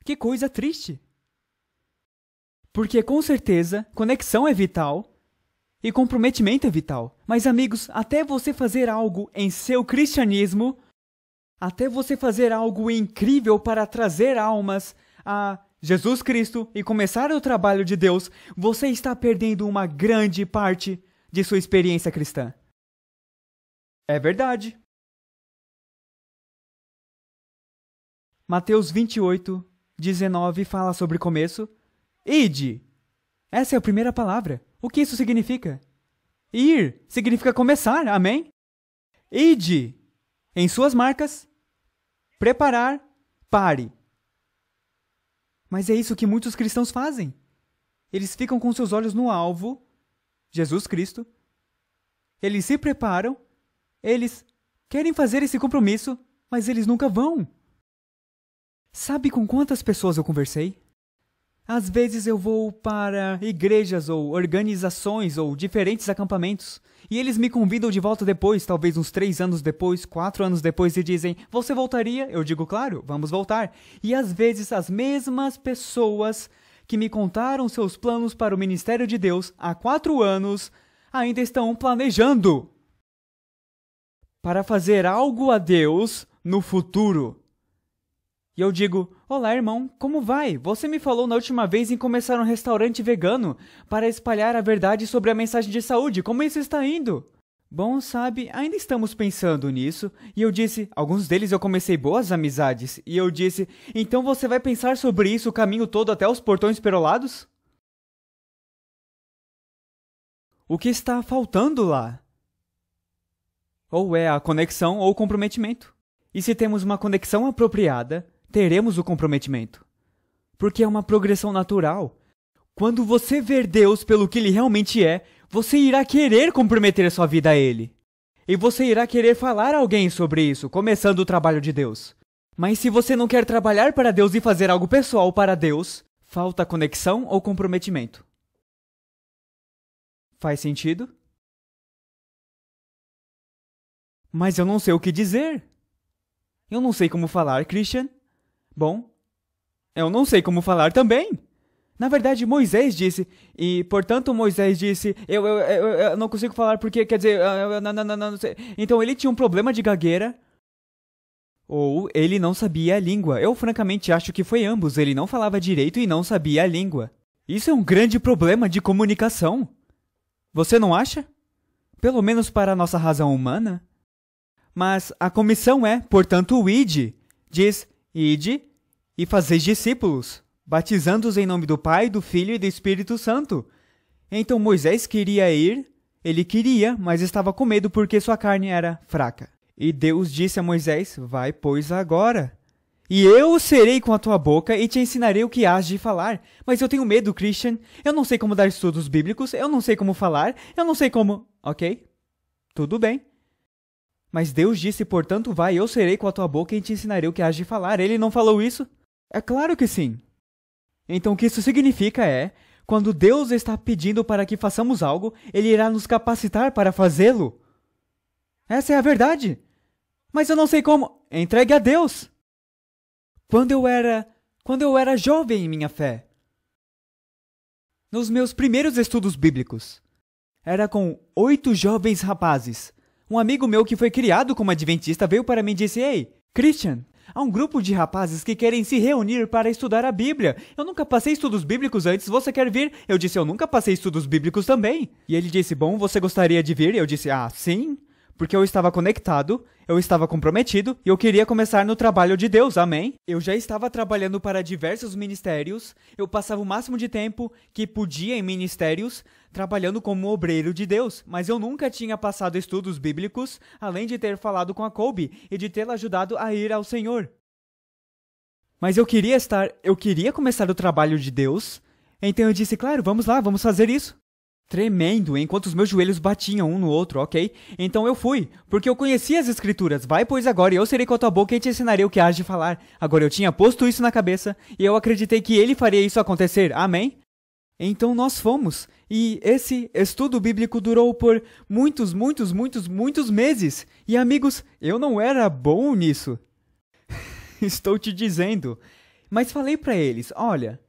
Speaker 1: Que coisa triste! Porque com certeza, conexão é vital, e comprometimento é vital. Mas amigos, até você fazer algo em seu cristianismo, até você fazer algo incrível para trazer almas a Jesus Cristo e começar o trabalho de Deus, você está perdendo uma grande parte de sua experiência cristã. É verdade. Mateus 28:19 fala sobre começo. Ide. Essa é a primeira palavra. O que isso significa? Ir significa começar, amém? Ide. Em suas marcas. Preparar. Pare. Mas é isso que muitos cristãos fazem. Eles ficam com seus olhos no alvo, Jesus Cristo. Eles se preparam. Eles querem fazer esse compromisso, mas eles nunca vão. Sabe com quantas pessoas eu conversei? Às vezes eu vou para igrejas ou organizações ou diferentes acampamentos e eles me convidam de volta depois, talvez uns 3 anos depois, 4 anos depois e dizem, você voltaria? Eu digo, claro, vamos voltar. E às vezes as mesmas pessoas que me contaram seus planos para o ministério de Deus há 4 anos ainda estão planejando para fazer algo a Deus no futuro. E eu digo, olá irmão, como vai? Você me falou na última vez em começar um restaurante vegano para espalhar a verdade sobre a mensagem de saúde. Como isso está indo? Bom, sabe, ainda estamos pensando nisso. E eu disse, alguns deles eu comecei boas amizades. E eu disse, então você vai pensar sobre isso o caminho todo até os portões perolados? O que está faltando lá? Ou é a conexão ou o comprometimento. E se temos uma conexão apropriada, teremos o comprometimento. Porque é uma progressão natural. Quando você ver Deus pelo que Ele realmente é, você irá querer comprometer a sua vida a Ele. E você irá querer falar a alguém sobre isso, começando o trabalho de Deus. Mas se você não quer trabalhar para Deus e fazer algo pessoal para Deus, falta conexão ou comprometimento. Faz sentido? Mas eu não sei o que dizer. Eu não sei como falar, Christian. Bom, eu não sei como falar também. Na verdade, Moisés disse, e portanto Moisés disse, eu não consigo falar porque, quer dizer, não sei. Então ele tinha um problema de gagueira, ou ele não sabia a língua. Eu francamente acho que foi ambos, ele não falava direito e não sabia a língua. Isso é um grande problema de comunicação. Você não acha? Pelo menos para a nossa razão humana. Mas a comissão é, portanto, o ide. Diz, ide e fazeis discípulos, batizando-os em nome do Pai, do Filho e do Espírito Santo. Então Moisés queria ir, ele queria, mas estava com medo porque sua carne era fraca. E Deus disse a Moisés, vai, pois, agora. E eu serei com a tua boca e te ensinarei o que has de falar. Mas eu tenho medo, Christian. Eu não sei como dar estudos bíblicos, eu não sei como falar, eu não sei como... Ok, tudo bem. Mas Deus disse, portanto, vai, eu serei com a tua boca e te ensinarei o que has de falar. Ele não falou isso? É claro que sim. Então o que isso significa é, quando Deus está pedindo para que façamos algo, Ele irá nos capacitar para fazê-lo. Essa é a verdade. Mas eu não sei como. Entregue a Deus. Quando eu era jovem em minha fé, nos meus primeiros estudos bíblicos, era com 8 jovens rapazes. Um amigo meu que foi criado como adventista veio para mim e disse, ei, Christian, há um grupo de rapazes que querem se reunir para estudar a Bíblia. Eu nunca passei estudos bíblicos antes, você quer vir? Eu disse, eu nunca passei estudos bíblicos também. E ele disse, bom, você gostaria de vir? Eu disse, sim, Porque eu estava conectado, eu estava comprometido e eu queria começar no trabalho de Deus, amém? Eu já estava trabalhando para diversos ministérios, eu passava o máximo de tempo que podia em ministérios, trabalhando como obreiro de Deus, mas eu nunca tinha passado estudos bíblicos, além de ter falado com a Colby e de tê-la ajudado a ir ao Senhor. Mas eu queria começar o trabalho de Deus, então eu disse, claro, vamos lá, vamos fazer isso. Tremendo, enquanto os meus joelhos batiam um no outro, ok? Então eu fui, porque eu conhecia as escrituras. Vai, pois agora, e eu serei com a tua boca e te ensinarei o que has de falar. Agora eu tinha posto isso na cabeça, e eu acreditei que ele faria isso acontecer, amém? Então nós fomos, e esse estudo bíblico durou por muitos meses. E amigos, eu não era bom nisso. Estou te dizendo. Mas falei pra eles, olha,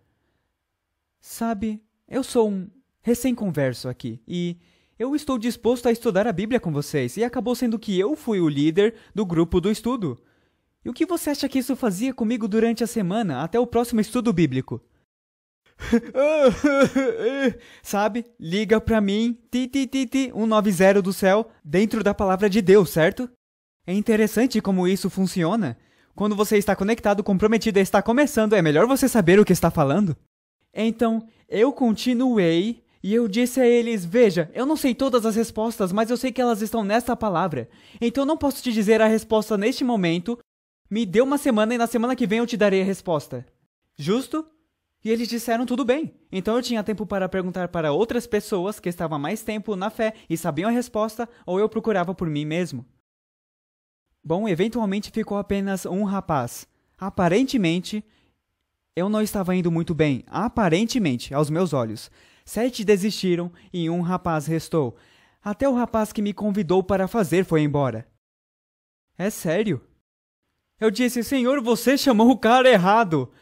Speaker 1: sabe, eu sou um recém-converso aqui, e eu estou disposto a estudar a Bíblia com vocês, e acabou sendo que eu fui o líder do grupo do estudo. E o que você acha que isso fazia comigo durante a semana, até o próximo estudo bíblico? Sabe, liga pra mim, 190 do céu, dentro da palavra de Deus, certo? É interessante como isso funciona. Quando você está conectado, comprometido e está começando, é melhor você saber o que está falando. Então, eu continuei e eu disse a eles, veja, eu não sei todas as respostas, mas eu sei que elas estão nesta palavra. Então eu não posso te dizer a resposta neste momento. Me dê uma semana e na semana que vem eu te darei a resposta. Justo? E eles disseram tudo bem. Então eu tinha tempo para perguntar para outras pessoas que estavam há mais tempo na fé e sabiam a resposta, ou eu procurava por mim mesmo. Bom, eventualmente ficou apenas um rapaz. Aparentemente, eu não estava indo muito bem. Aparentemente, aos meus olhos. 7 desistiram e um rapaz restou. Até o rapaz que me convidou para fazer foi embora. É sério? Eu disse, Senhor, você chamou o cara errado.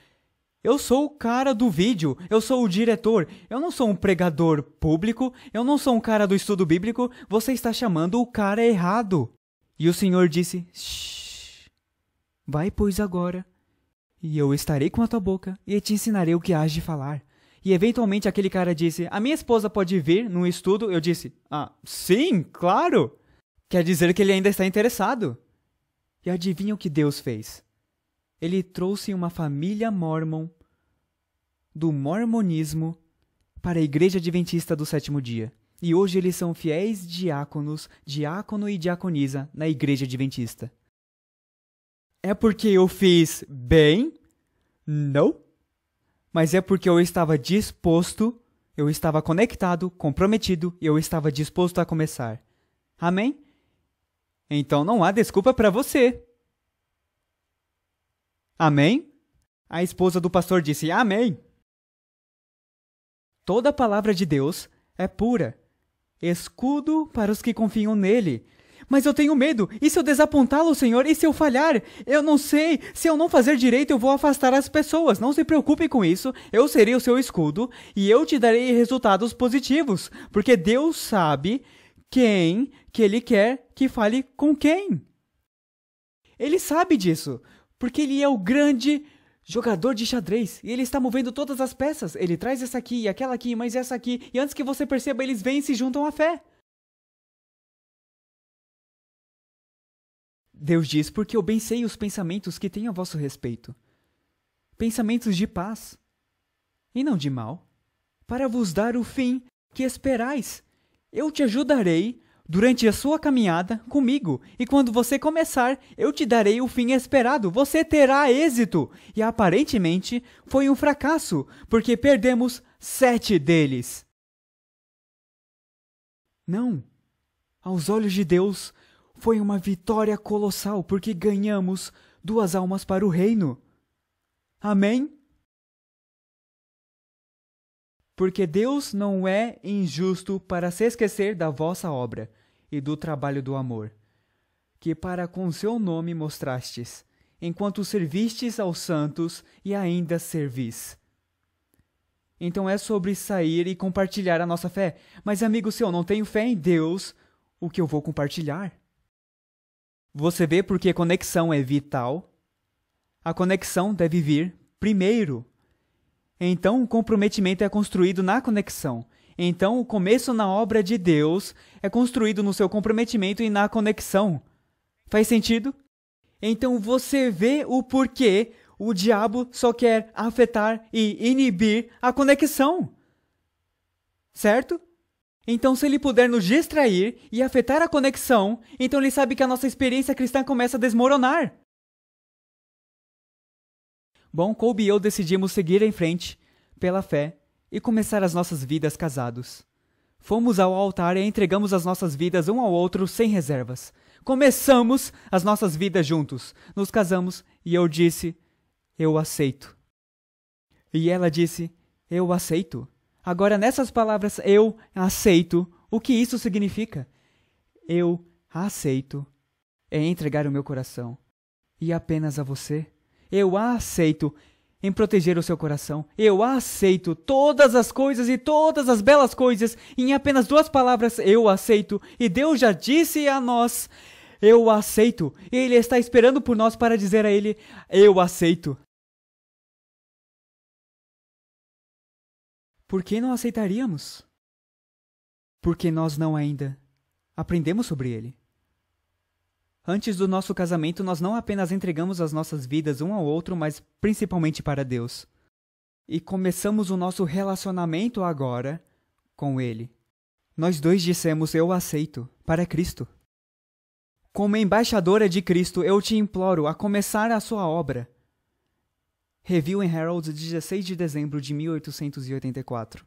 Speaker 1: Eu sou o cara do vídeo, eu sou o diretor, eu não sou um pregador público, eu não sou um cara do estudo bíblico, você está chamando o cara errado. E o Senhor disse, shh, vai pois agora, e eu estarei com a tua boca e te ensinarei o que has de falar. E eventualmente aquele cara disse, a minha esposa pode vir no estudo? Eu disse, sim, claro. Quer dizer que ele ainda está interessado. E adivinha o que Deus fez? Ele trouxe uma família mórmon do mormonismo para a Igreja Adventista do Sétimo Dia. E hoje eles são fiéis diáconos, diácono e diaconisa na Igreja Adventista. É porque eu fiz bem? Não. Mas é porque eu estava disposto, eu estava conectado, comprometido e eu estava disposto a começar. Amém? Então não há desculpa para você. Amém? A esposa do pastor disse amém. Toda a palavra de Deus é pura. Escudo para os que confiam nele. Mas eu tenho medo. E se eu desapontá-lo, Senhor? E se eu falhar? Eu não sei. Se eu não fazer direito, eu vou afastar as pessoas. Não se preocupe com isso. Eu serei o seu escudo e eu te darei resultados positivos. Porque Deus sabe quem que Ele quer que fale com quem. Ele sabe disso. Porque Ele é o grande jogador de xadrez. E Ele está movendo todas as peças. Ele traz essa aqui e aquela aqui, mas essa aqui. E antes que você perceba, eles vêm e se juntam à fé. Deus diz, porque eu bem sei os pensamentos que tenho a vosso respeito. Pensamentos de paz, e não de mal, para vos dar o fim que esperais. Eu te ajudarei durante a sua caminhada comigo, e quando você começar, eu te darei o fim esperado. Você terá êxito. E aparentemente foi um fracasso, porque perdemos 7 deles. Não, aos olhos de Deus, foi uma vitória colossal, porque ganhamos 2 almas para o reino. Amém? Porque Deus não é injusto para se esquecer da vossa obra e do trabalho do amor, que para com seu nome mostrastes, enquanto servistes aos santos e ainda servis. Então é sobre sair e compartilhar a nossa fé. Mas, amigo, se eu não tenho fé em Deus, o que eu vou compartilhar? Você vê porque conexão é vital? A conexão deve vir primeiro. Então, o comprometimento é construído na conexão. Então, o começo na obra de Deus é construído no seu comprometimento e na conexão. Faz sentido? Então, você vê o porquê o diabo só quer afetar e inibir a conexão. Certo? Então, se ele puder nos distrair e afetar a conexão, então ele sabe que a nossa experiência cristã começa a desmoronar. Bom, Colby e eu decidimos seguir em frente, pela fé, e começar as nossas vidas casados. Fomos ao altar e entregamos as nossas vidas um ao outro sem reservas. Começamos as nossas vidas juntos. Nos casamos e eu disse, eu aceito. E ela disse, eu aceito. Agora, nessas palavras, eu aceito, o que isso significa? Eu aceito é entregar o meu coração. E apenas a você. Eu aceito em proteger o seu coração. Eu aceito todas as coisas e todas as belas coisas. Em apenas 2 palavras, eu aceito. E Deus já disse a nós, eu aceito. Ele está esperando por nós para dizer a Ele, eu aceito. Por que não aceitaríamos? Porque nós não ainda aprendemos sobre Ele. Antes do nosso casamento, nós não apenas entregamos as nossas vidas um ao outro, mas principalmente para Deus. E começamos o nosso relacionamento agora com Ele. Nós 2 dissemos, eu aceito, para Cristo. Como embaixadora de Cristo, eu te imploro a começar a sua obra. Review em Herald, 16 de dezembro de 1884.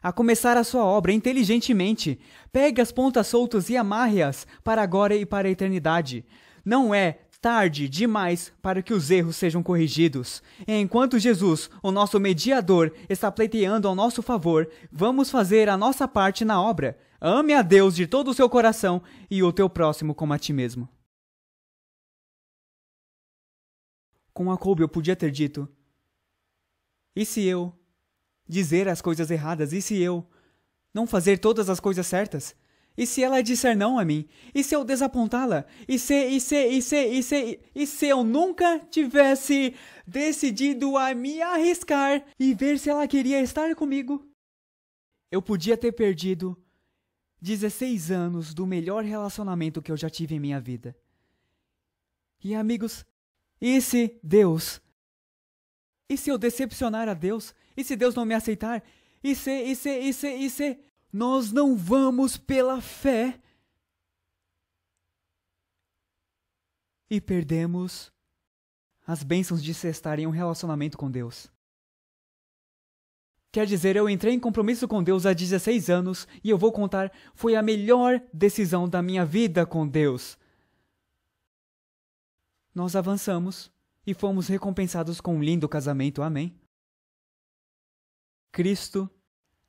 Speaker 1: A começar a sua obra inteligentemente. Pegue as pontas soltas e amarre-as para agora e para a eternidade. Não é tarde demais para que os erros sejam corrigidos. Enquanto Jesus, o nosso mediador, está pleiteando ao nosso favor, vamos fazer a nossa parte na obra. Ame a Deus de todo o seu coração e o teu próximo como a ti mesmo. Com a Colby eu podia ter dito, e se eu dizer as coisas erradas? E se eu não fazer todas as coisas certas? E se ela disser não a mim? E se eu desapontá-la? E se eu nunca tivesse decidido a me arriscar e ver se ela queria estar comigo? Eu podia ter perdido 16 anos do melhor relacionamento que eu já tive em minha vida. E amigos, e se Deus? E se eu decepcionar a Deus? E se Deus não me aceitar? E se? Nós não vamos pela fé. E perdemos as bênçãos de se estar em um relacionamento com Deus. Quer dizer, eu entrei em compromisso com Deus há 16 anos e eu vou contar, foi a melhor decisão da minha vida com Deus. Nós avançamos e fomos recompensados com um lindo casamento, amém? Cristo,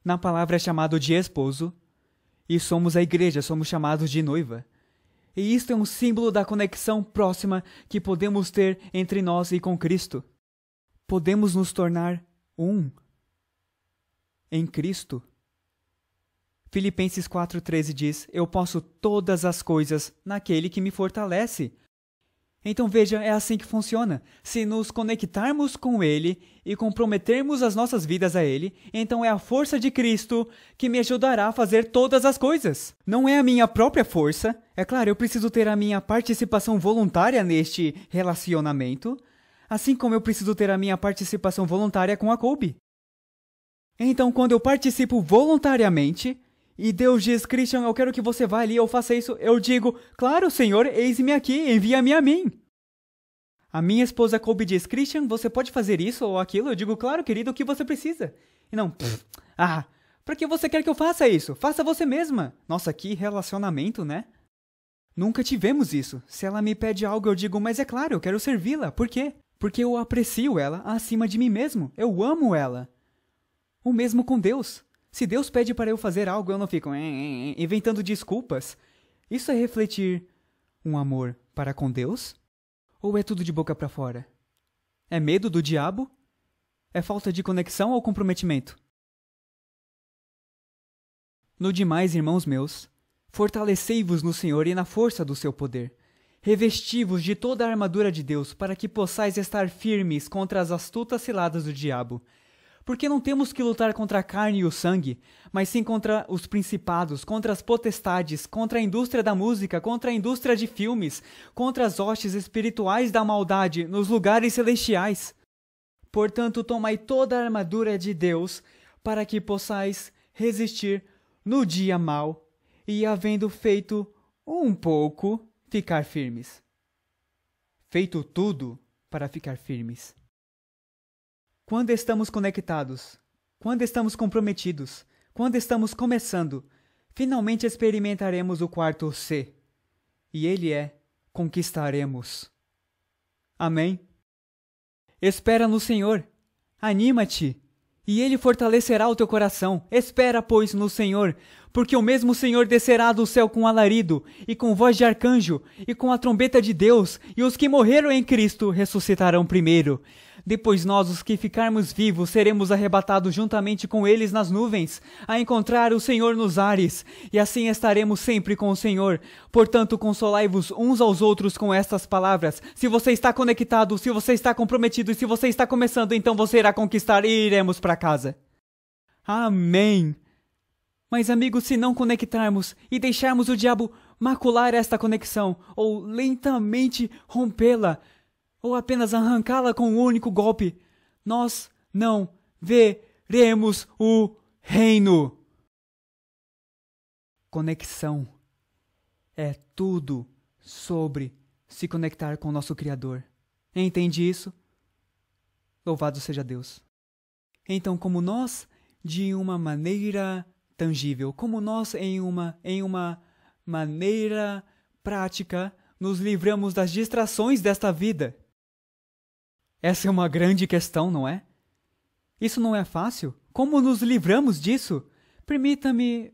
Speaker 1: na palavra, é chamado de esposo, e somos a igreja, somos chamados de noiva. E isto é um símbolo da conexão próxima que podemos ter entre nós e com Cristo. Podemos nos tornar um em Cristo. Filipenses 4,13 diz, eu posso todas as coisas naquele que me fortalece. Então veja, é assim que funciona. Se nos conectarmos com Ele e comprometermos as nossas vidas a Ele, então é a força de Cristo que me ajudará a fazer todas as coisas. Não é a minha própria força. É claro, eu preciso ter a minha participação voluntária neste relacionamento, assim como eu preciso ter a minha participação voluntária com a Colby. Então, quando eu participo voluntariamente, e Deus diz, Christian, eu quero que você vá ali, eu faça isso. Eu digo, claro, Senhor, eis-me aqui, envia-me a mim. A minha esposa Colby diz, Christian, você pode fazer isso ou aquilo? Eu digo, claro, querido, o que você precisa? E não, por que você quer que eu faça isso? Faça você mesma. Nossa, que relacionamento, né? Nunca tivemos isso. Se ela me pede algo, eu digo, mas é claro, eu quero servi-la. Por quê? Porque eu aprecio ela acima de mim mesmo. Eu amo ela. O mesmo com Deus. Se Deus pede para eu fazer algo, eu não fico inventando desculpas. Isso é refletir um amor para com Deus? Ou é tudo de boca para fora? É medo do diabo? É falta de conexão ou comprometimento? No demais, irmãos meus, fortalecei-vos no Senhor e na força do seu poder. Revesti-vos de toda a armadura de Deus para que possais estar firmes contra as astutas ciladas do diabo. Porque não temos que lutar contra a carne e o sangue, mas sim contra os principados, contra as potestades, contra a indústria da música, contra a indústria de filmes, contra as hostes espirituais da maldade nos lugares celestiais. Portanto, tomai toda a armadura de Deus, para que possais resistir no dia mau, e havendo feito um pouco, ficar firmes. Feito tudo para ficar firmes. Quando estamos conectados, quando estamos comprometidos, quando estamos começando, finalmente experimentaremos o quarto C. E ele é: conquistaremos. Amém? Espera no Senhor. Anima-te. E ele fortalecerá o teu coração. Espera, pois, no Senhor, porque o mesmo Senhor descerá do céu com alarido, e com voz de arcanjo, e com a trombeta de Deus, e os que morreram em Cristo ressuscitarão primeiro. Depois nós, os que ficarmos vivos, seremos arrebatados juntamente com eles nas nuvens, a encontrar o Senhor nos ares, e assim estaremos sempre com o Senhor. Portanto, consolai-vos uns aos outros com estas palavras. Se você está conectado, se você está comprometido, e se você está começando, então você irá conquistar e iremos para casa. Amém! Mas, amigos, se não conectarmos e deixarmos o diabo macular esta conexão, ou lentamente rompê-la, ou apenas arrancá-la com um único golpe, nós não veremos o reino. Conexão é tudo sobre se conectar com o nosso Criador. Entende isso? Louvado seja Deus. Então, como nós, de uma maneira tangível, como nós, em uma maneira prática, nos livramos das distrações desta vida? Essa é uma grande questão, não é? Isso não é fácil? Como nos livramos disso? Permita-me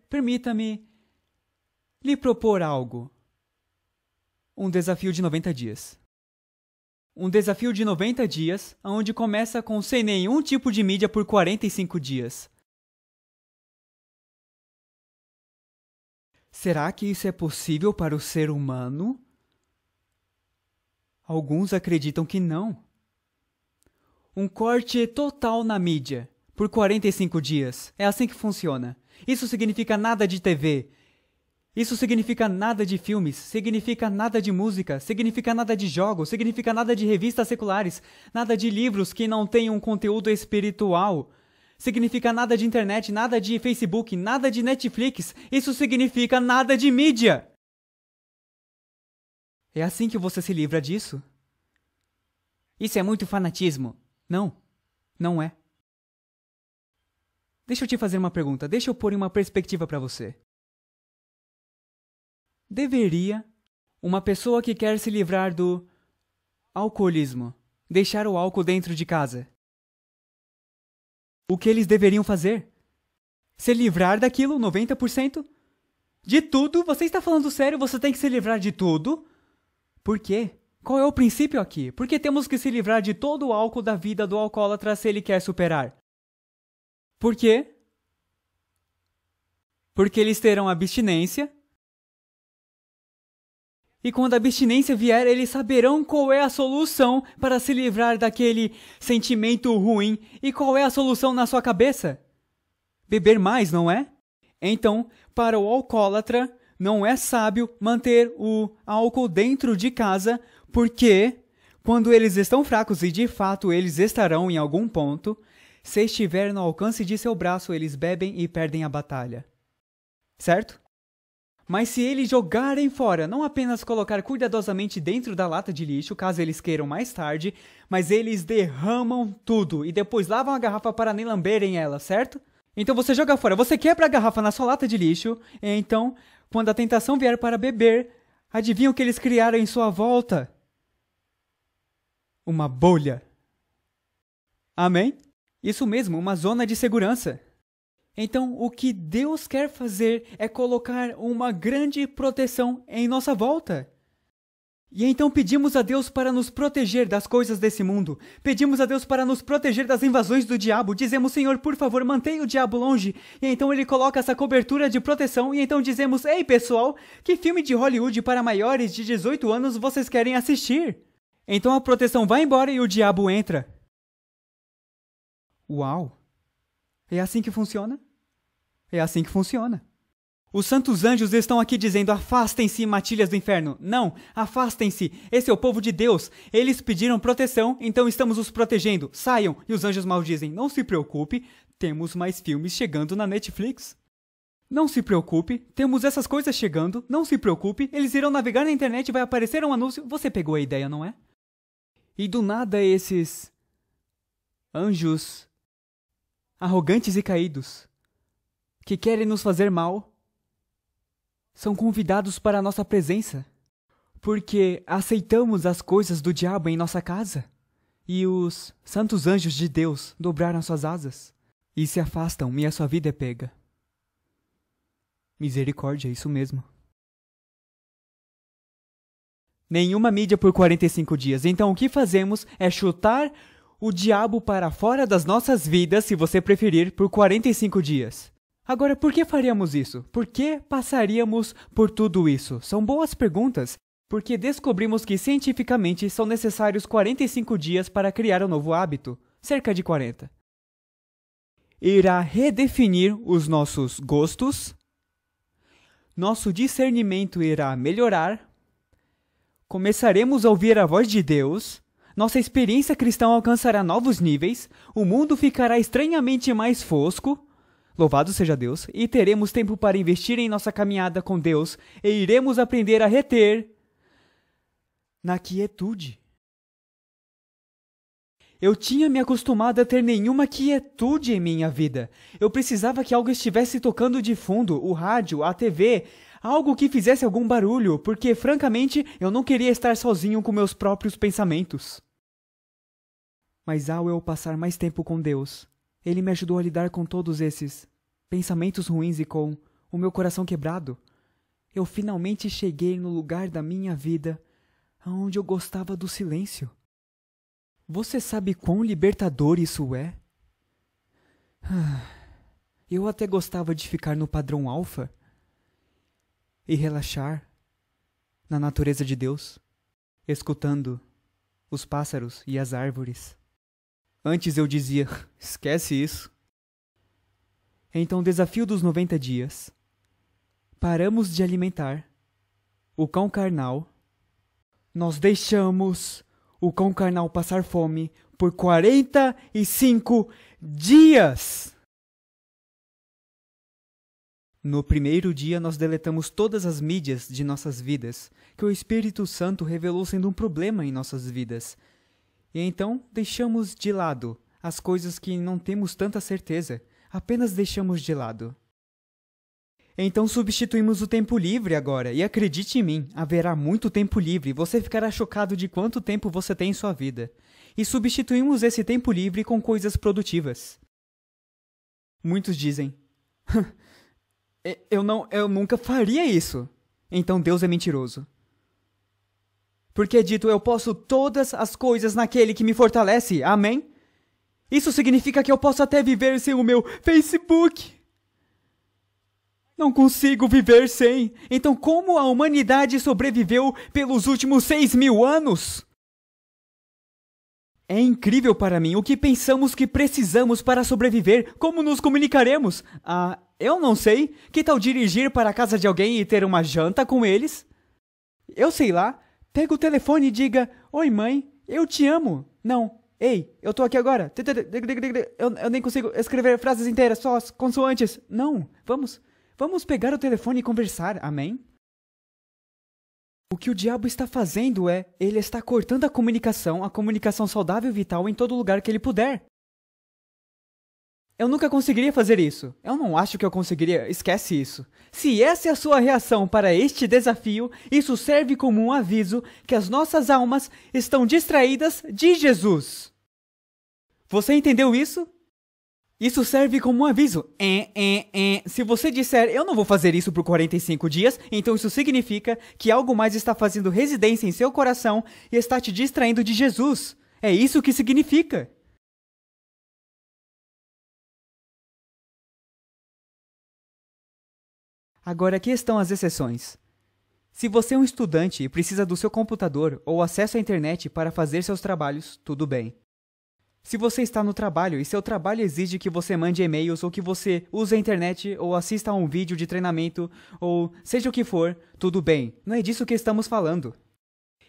Speaker 1: lhe propor algo. Um desafio de 90 dias. Um desafio de 90 dias, onde começa com sem nenhum tipo de mídia por 45 dias. Será que isso é possível para o ser humano? Alguns acreditam que não. Um corte total na mídia, por 45 dias. É assim que funciona. Isso significa nada de TV. Isso significa nada de filmes. Significa nada de música. Significa nada de jogos. Significa nada de revistas seculares. Nada de livros que não tenham conteúdo espiritual. Significa nada de internet, nada de Facebook, nada de Netflix. Isso significa nada de mídia. É assim que você se livra disso? Isso é muito fanatismo. Não, não é. Deixa eu te fazer uma pergunta, deixa eu pôr em uma perspectiva para você. Deveria uma pessoa que quer se livrar do alcoolismo deixar o álcool dentro de casa? O que eles deveriam fazer? Se livrar daquilo, 90%? De tudo? Você está falando sério? Você tem que se livrar de tudo? Por quê? Qual é o princípio aqui? Por que temos que se livrar de todo o álcool da vida do alcoólatra se ele quer superar? Por quê? Porque eles terão abstinência. E quando a abstinência vier, eles saberão qual é a solução para se livrar daquele sentimento ruim. E qual é a solução na sua cabeça? Beber mais, não é? Então, para o alcoólatra, não é sábio manter o álcool dentro de casa, porque quando eles estão fracos, e de fato eles estarão em algum ponto, se estiver no alcance de seu braço, eles bebem e perdem a batalha. Certo? Mas se eles jogarem fora, não apenas colocar cuidadosamente dentro da lata de lixo, caso eles queiram mais tarde, mas eles derramam tudo e depois lavam a garrafa para nem lamberem ela, certo? Então você joga fora, você quebra a garrafa na sua lata de lixo, e então, quando a tentação vier para beber, adivinha o que eles criaram em sua volta? Uma bolha. Amém? Isso mesmo, uma zona de segurança. Então, o que Deus quer fazer é colocar uma grande proteção em nossa volta. E então pedimos a Deus para nos proteger das coisas desse mundo. Pedimos a Deus para nos proteger das invasões do diabo. Dizemos, Senhor, por favor, mantenha o diabo longe. E então ele coloca essa cobertura de proteção. E então dizemos, ei pessoal, que filme de Hollywood para maiores de 18 anos vocês querem assistir? Então a proteção vai embora e o diabo entra. Uau! É assim que funciona? É assim que funciona. Os santos anjos estão aqui dizendo: afastem-se, matilhas do inferno. Não, afastem-se. Esse é o povo de Deus. Eles pediram proteção, então estamos os protegendo. Saiam. E os anjos maldizem: não se preocupe, temos mais filmes chegando na Netflix. Não se preocupe, temos essas coisas chegando. Não se preocupe, eles irão navegar na internet e vai aparecer um anúncio. Você pegou a ideia, não é? E do nada esses anjos arrogantes e caídos, que querem nos fazer mal, são convidados para a nossa presença, porque aceitamos as coisas do diabo em nossa casa, e os santos anjos de Deus dobraram suas asas e se afastam, e a sua vida é pega. Misericórdia, isso mesmo. Nenhuma mídia por 45 dias, então o que fazemos é chutar o diabo para fora das nossas vidas, se você preferir, por 45 dias. Agora, por que faríamos isso? Por que passaríamos por tudo isso? São boas perguntas, porque descobrimos que cientificamente são necessários 45 dias para criar um novo hábito, cerca de 40. Irá redefinir os nossos gostos, nosso discernimento irá melhorar, começaremos a ouvir a voz de Deus, nossa experiência cristã alcançará novos níveis, o mundo ficará estranhamente mais fosco, louvado seja Deus, e teremos tempo para investir em nossa caminhada com Deus e iremos aprender a reter na quietude. Eu tinha me acostumado a ter nenhuma quietude em minha vida. Eu precisava que algo estivesse tocando de fundo, o rádio, a TV, algo que fizesse algum barulho, porque, francamente, eu não queria estar sozinho com meus próprios pensamentos. Mas ao eu passar mais tempo com Deus, Ele me ajudou a lidar com todos esses pensamentos ruins e com o meu coração quebrado. Eu finalmente cheguei no lugar da minha vida onde eu gostava do silêncio. Você sabe quão libertador isso é? Eu até gostava de ficar no padrão alfa e relaxar na natureza de Deus, escutando os pássaros e as árvores. Antes eu dizia: esquece isso. Então, desafio dos 90 dias. Paramos de alimentar o cão carnal. Nós deixamos o cão carnal passar fome por 45 dias. No primeiro dia, nós deletamos todas as mídias de nossas vidas, que o Espírito Santo revelou sendo um problema em nossas vidas. E então, deixamos de lado as coisas que não temos tanta certeza, apenas deixamos de lado. Então substituímos o tempo livre agora, e acredite em mim, haverá muito tempo livre, você ficará chocado de quanto tempo você tem em sua vida. E substituímos esse tempo livre com coisas produtivas. Muitos dizem: eu nunca faria isso. Então Deus é mentiroso. Porque é dito: eu posso todas as coisas naquele que me fortalece. Amém? Isso significa que eu posso até viver sem o meu Facebook. Não consigo viver sem. Então como a humanidade sobreviveu pelos últimos 6.000 anos? É incrível para mim o que pensamos que precisamos para sobreviver. Como nos comunicaremos? Eu não sei. Que tal dirigir para a casa de alguém e ter uma janta com eles? Eu sei lá. Pega o telefone e diga: oi mãe, eu te amo. Não, ei, eu tô aqui agora. Eu nem consigo escrever frases inteiras, só as consoantes. Não, vamos pegar o telefone e conversar, amém? O que o diabo está fazendo ele está cortando a comunicação saudável e vital em todo lugar que ele puder. Eu nunca conseguiria fazer isso. Eu não acho que eu conseguiria. Esquece isso. Se essa é a sua reação para este desafio, isso serve como um aviso que as nossas almas estão distraídas de Jesus. Você entendeu isso? Isso serve como um aviso. Se você disser: eu não vou fazer isso por 45 dias, então isso significa que algo mais está fazendo residência em seu coração e está te distraindo de Jesus. É isso que significa. Agora, aqui estão as exceções. Se você é um estudante e precisa do seu computador ou acesso à internet para fazer seus trabalhos, tudo bem. Se você está no trabalho e seu trabalho exige que você mande e-mails ou que você use a internet ou assista a um vídeo de treinamento ou seja o que for, tudo bem. Não é disso que estamos falando.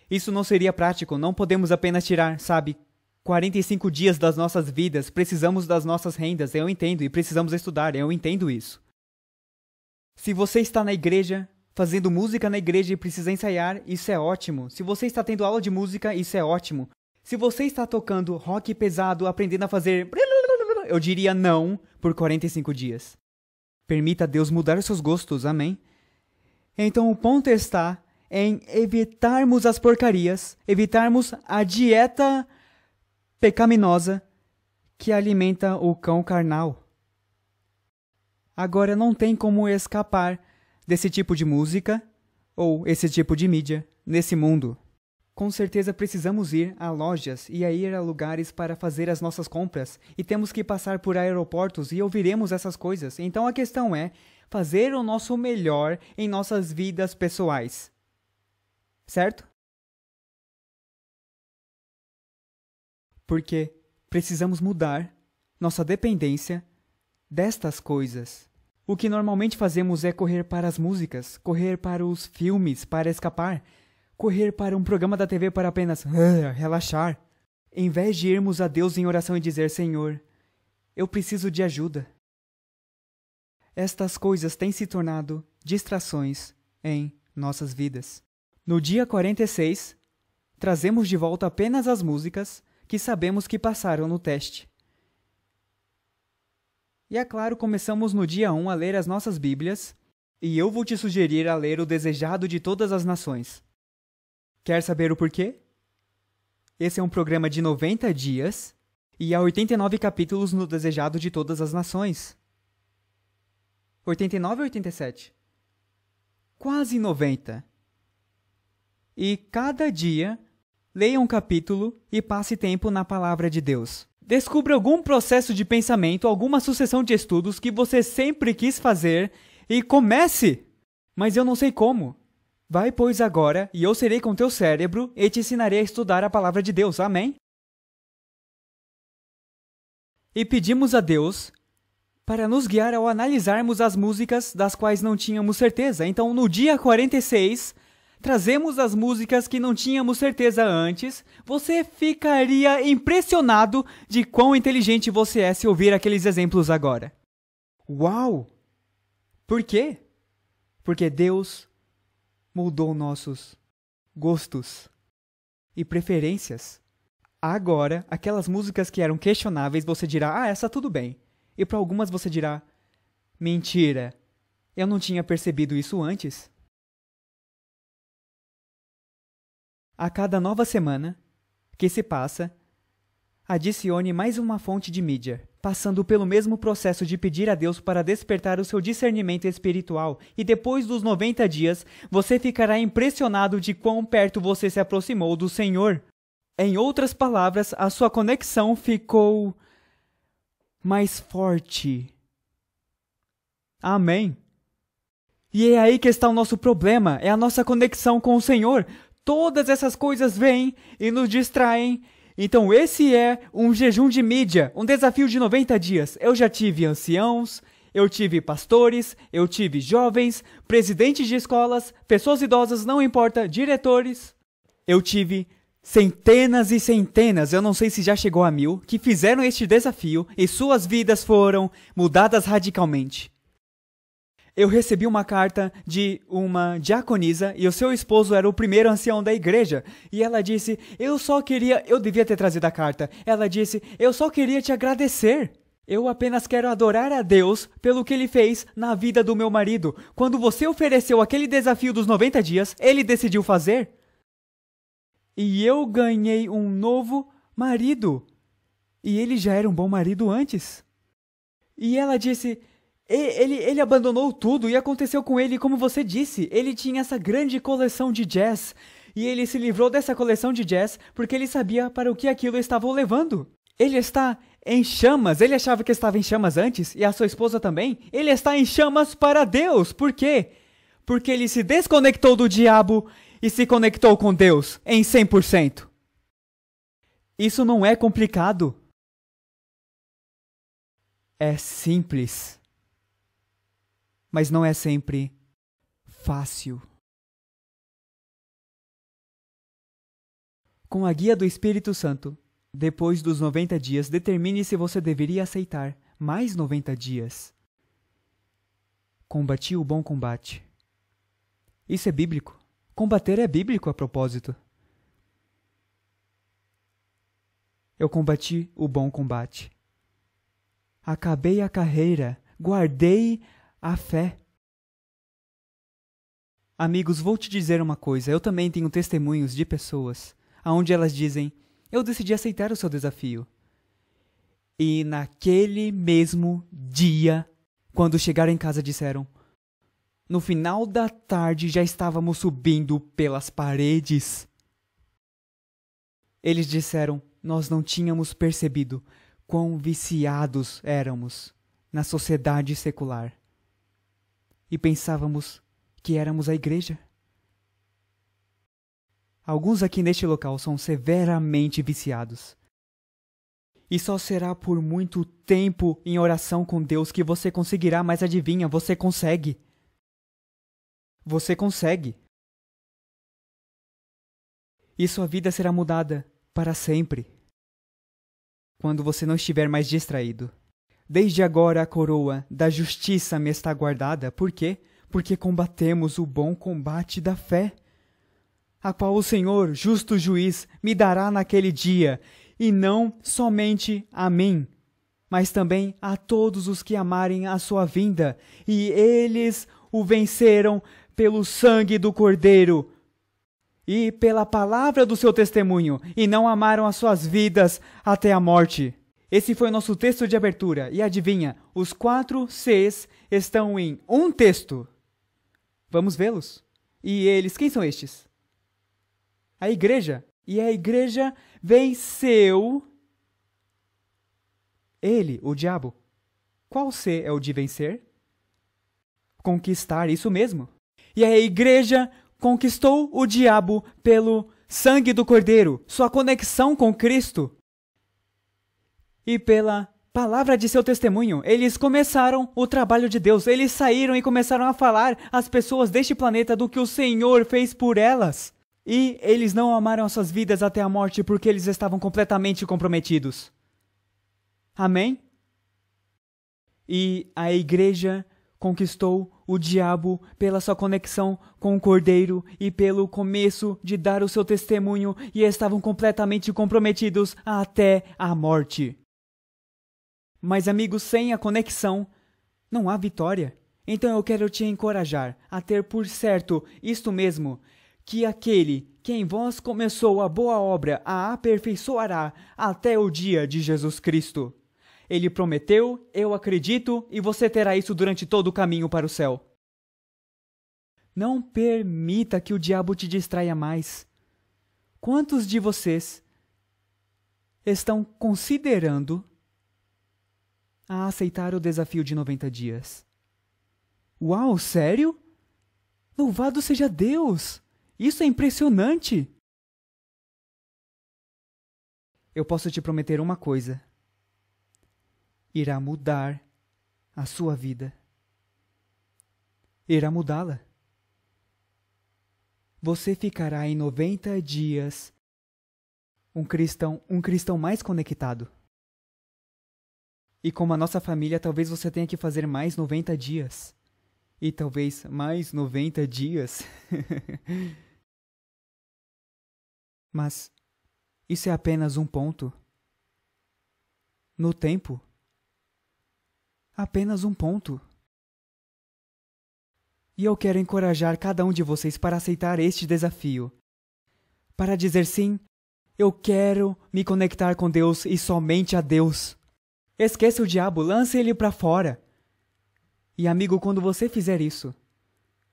Speaker 1: Isso não seria prático, não podemos apenas tirar, 45 dias das nossas vidas, precisamos das nossas rendas, eu entendo, e precisamos estudar, eu entendo isso. Se você está na igreja, fazendo música na igreja e precisa ensaiar, isso é ótimo. Se você está tendo aula de música, isso é ótimo. Se você está tocando rock pesado, aprendendo a fazer... eu diria não por 45 dias. Permita a Deus mudar os seus gostos, amém? Então o ponto está em evitarmos as porcarias, evitarmos a dieta pecaminosa que alimenta o cão carnal. Agora não tem como escapar desse tipo de música ou esse tipo de mídia nesse mundo. Com certeza precisamos ir a lojas e a ir a lugares para fazer as nossas compras e temos que passar por aeroportos e ouviremos essas coisas. Então a questão é fazer o nosso melhor em nossas vidas pessoais. Certo? Porque precisamos mudar nossa dependência destas coisas. O que normalmente fazemos é correr para as músicas, correr para os filmes para escapar, correr para um programa da TV para apenas relaxar, em vez de irmos a Deus em oração e dizer: Senhor, eu preciso de ajuda. Estas coisas têm se tornado distrações em nossas vidas. No dia 46, trazemos de volta apenas as músicas que sabemos que passaram no teste. E é claro, começamos no dia 1 a ler as nossas Bíblias, e eu vou te sugerir a ler o Desejado de Todas as Nações. Quer saber o porquê? Esse é um programa de 90 dias, e há 89 capítulos no Desejado de Todas as Nações. 89 ou 87? Quase 90. E cada dia, leia um capítulo e passe tempo na Palavra de Deus. Descubra algum processo de pensamento, alguma sucessão de estudos que você sempre quis fazer e comece! Mas eu não sei como. Vai, pois, agora, e eu serei com teu cérebro e te ensinarei a estudar a Palavra de Deus. Amém? E pedimos a Deus para nos guiar ao analisarmos as músicas das quais não tínhamos certeza. Então, no dia 46... trazemos as músicas que não tínhamos certeza antes. Você ficaria impressionado de quão inteligente você é se ouvir aqueles exemplos agora. Uau! Por quê? Porque Deus mudou nossos gostos e preferências. Agora, aquelas músicas que eram questionáveis, você dirá: essa tudo bem. E para algumas você dirá: mentira, eu não tinha percebido isso antes. A cada nova semana que se passa, adicione mais uma fonte de mídia, passando pelo mesmo processo de pedir a Deus para despertar o seu discernimento espiritual, e depois dos 90 dias, você ficará impressionado de quão perto você se aproximou do Senhor. Em outras palavras, a sua conexão ficou mais forte. Amém. E é aí que está o nosso problema, é a nossa conexão com o Senhor. Todas essas coisas vêm e nos distraem. Então esse é um jejum de mídia, um desafio de 90 dias. Eu já tive anciãos, eu tive pastores, eu tive jovens, presidentes de escolas, pessoas idosas, não importa, diretores. Eu tive centenas e centenas, eu não sei se já chegou a 1000, que fizeram este desafio e suas vidas foram mudadas radicalmente. Eu recebi uma carta de uma diaconisa e o seu esposo era o primeiro ancião da igreja. E ela disse: eu devia ter trazido a carta. Ela disse: eu só queria te agradecer. Eu apenas quero adorar a Deus pelo que Ele fez na vida do meu marido. Quando você ofereceu aquele desafio dos 90 dias, ele decidiu fazer. E eu ganhei um novo marido. E ele já era um bom marido antes. E ela disse: Ele abandonou tudo e aconteceu com ele como você disse. Ele tinha essa grande coleção de jazz. E ele se livrou dessa coleção de jazz porque ele sabia para o que aquilo estava o levando. Ele está em chamas. Ele achava que estava em chamas antes. E a sua esposa também. Ele está em chamas para Deus. Por quê? Porque ele se desconectou do diabo e se conectou com Deus em 100%. Isso não é complicado. é simples, mas não é sempre fácil. Com a guia do Espírito Santo, depois dos 90 dias, determine se você deveria aceitar mais 90 dias. Combati o bom combate. Isso é bíblico. Combater é bíblico a propósito. Eu combati o bom combate. Acabei a carreira, guardei a fé. Amigos, vou te dizer uma coisa. Eu também tenho testemunhos de pessoas onde elas dizem: eu decidi aceitar o seu desafio. E naquele mesmo dia, quando chegaram em casa, disseram: no final da tarde já estávamos subindo pelas paredes. Eles disseram: nós não tínhamos percebido quão viciados éramos na sociedade secular. E pensávamos que éramos a igreja. Alguns aqui neste local são severamente viciados. E só será por muito tempo em oração com Deus que você conseguirá, mas adivinha, você consegue. Você consegue. E sua vida será mudada para sempre, quando você não estiver mais distraído. Desde agora a coroa da justiça me está guardada. Por quê? Porque combatemos o bom combate da fé, a qual o Senhor, justo juiz, me dará naquele dia, e não somente a mim, mas também a todos os que amarem a sua vinda, e eles o venceram pelo sangue do Cordeiro e pela palavra do seu testemunho, e não amaram as suas vidas até a morte. Esse foi o nosso texto de abertura, e adivinha, os 4 Cs estão em um texto. Vamos vê-los. E eles, quem são estes? A igreja. E a igreja venceu ele, o diabo. Qual C é o de vencer? Conquistar, isso mesmo. E a igreja conquistou o diabo pelo sangue do Cordeiro, sua conexão com Cristo. E pela palavra de seu testemunho, eles começaram o trabalho de Deus. Eles saíram e começaram a falar às pessoas deste planeta do que o Senhor fez por elas. E eles não amaram as suas vidas até a morte porque eles estavam completamente comprometidos. Amém? E a igreja conquistou o diabo pela sua conexão com o Cordeiro e pelo começo de dar o seu testemunho, e estavam completamente comprometidos até a morte. Mas, amigos, sem a conexão não há vitória. Então eu quero te encorajar a ter por certo isto mesmo, que aquele que em vós começou a boa obra a aperfeiçoará até o dia de Jesus Cristo. Ele prometeu, eu acredito, e você terá isso durante todo o caminho para o céu. Não permita que o diabo te distraia mais. Quantos de vocês estão considerando a aceitar o desafio de 90 dias? Uau, sério? Louvado seja Deus! Isso é impressionante! Eu posso te prometer uma coisa. Irá mudar a sua vida. Irá mudá-la. Você ficará em 90 dias um cristão mais conectado. E como a nossa família, talvez você tenha que fazer mais 90 dias. E talvez mais 90 dias. Mas isso é apenas um ponto no tempo. Apenas um ponto. E eu quero encorajar cada um de vocês para aceitar este desafio. Para dizer sim, eu quero me conectar com Deus e somente a Deus. Esqueça o diabo, lance ele para fora. E amigo, quando você fizer isso,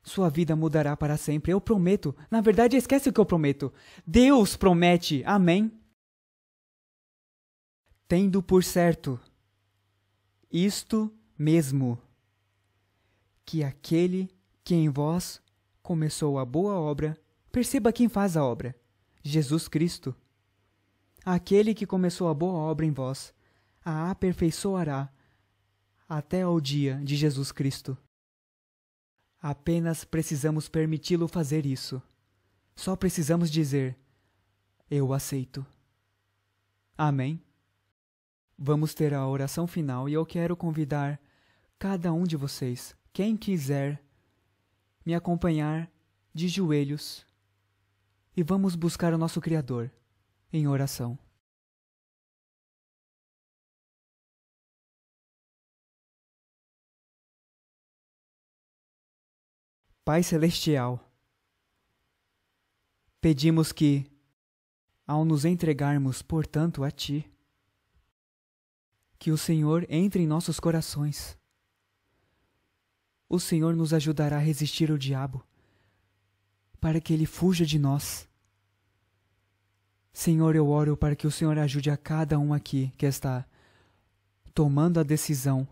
Speaker 1: sua vida mudará para sempre. Eu prometo. Na verdade, esquece o que eu prometo. Deus promete. Amém? Tendo por certo isto mesmo, que aquele que em vós começou a boa obra, perceba quem faz a obra, Jesus Cristo. Aquele que começou a boa obra em vós, a aperfeiçoará até ao dia de Jesus Cristo. Apenas precisamos permiti-lo fazer isso. Só precisamos dizer: eu aceito. Amém? Vamos ter a oração final e eu quero convidar cada um de vocês, quem quiser, me acompanhar de joelhos e vamos buscar o nosso Criador em oração. Pai Celestial, pedimos que, ao nos entregarmos, portanto, a Ti, que o Senhor entre em nossos corações. O Senhor nos ajudará a resistir ao diabo, para que ele fuja de nós. Senhor, eu oro para que o Senhor ajude a cada um aqui que está tomando a decisão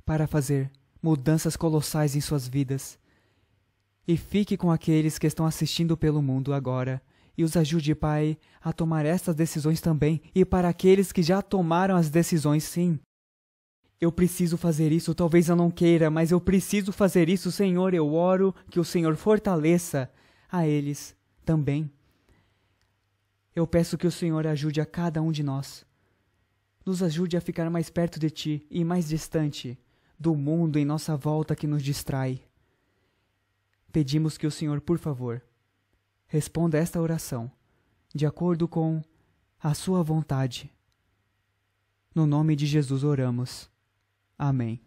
Speaker 1: para fazer mudanças colossais em suas vidas. E fique com aqueles que estão assistindo pelo mundo agora e os ajude, Pai, a tomar estas decisões também. E para aqueles que já tomaram as decisões, sim. Eu preciso fazer isso, talvez eu não queira, mas eu preciso fazer isso, Senhor. Eu oro que o Senhor fortaleça a eles também. Eu peço que o Senhor ajude a cada um de nós. Nos ajude a ficar mais perto de Ti e mais distante do mundo em nossa volta que nos distrai. Pedimos que o Senhor, por favor, responda esta oração, de acordo com a sua vontade. No nome de Jesus oramos. Amém.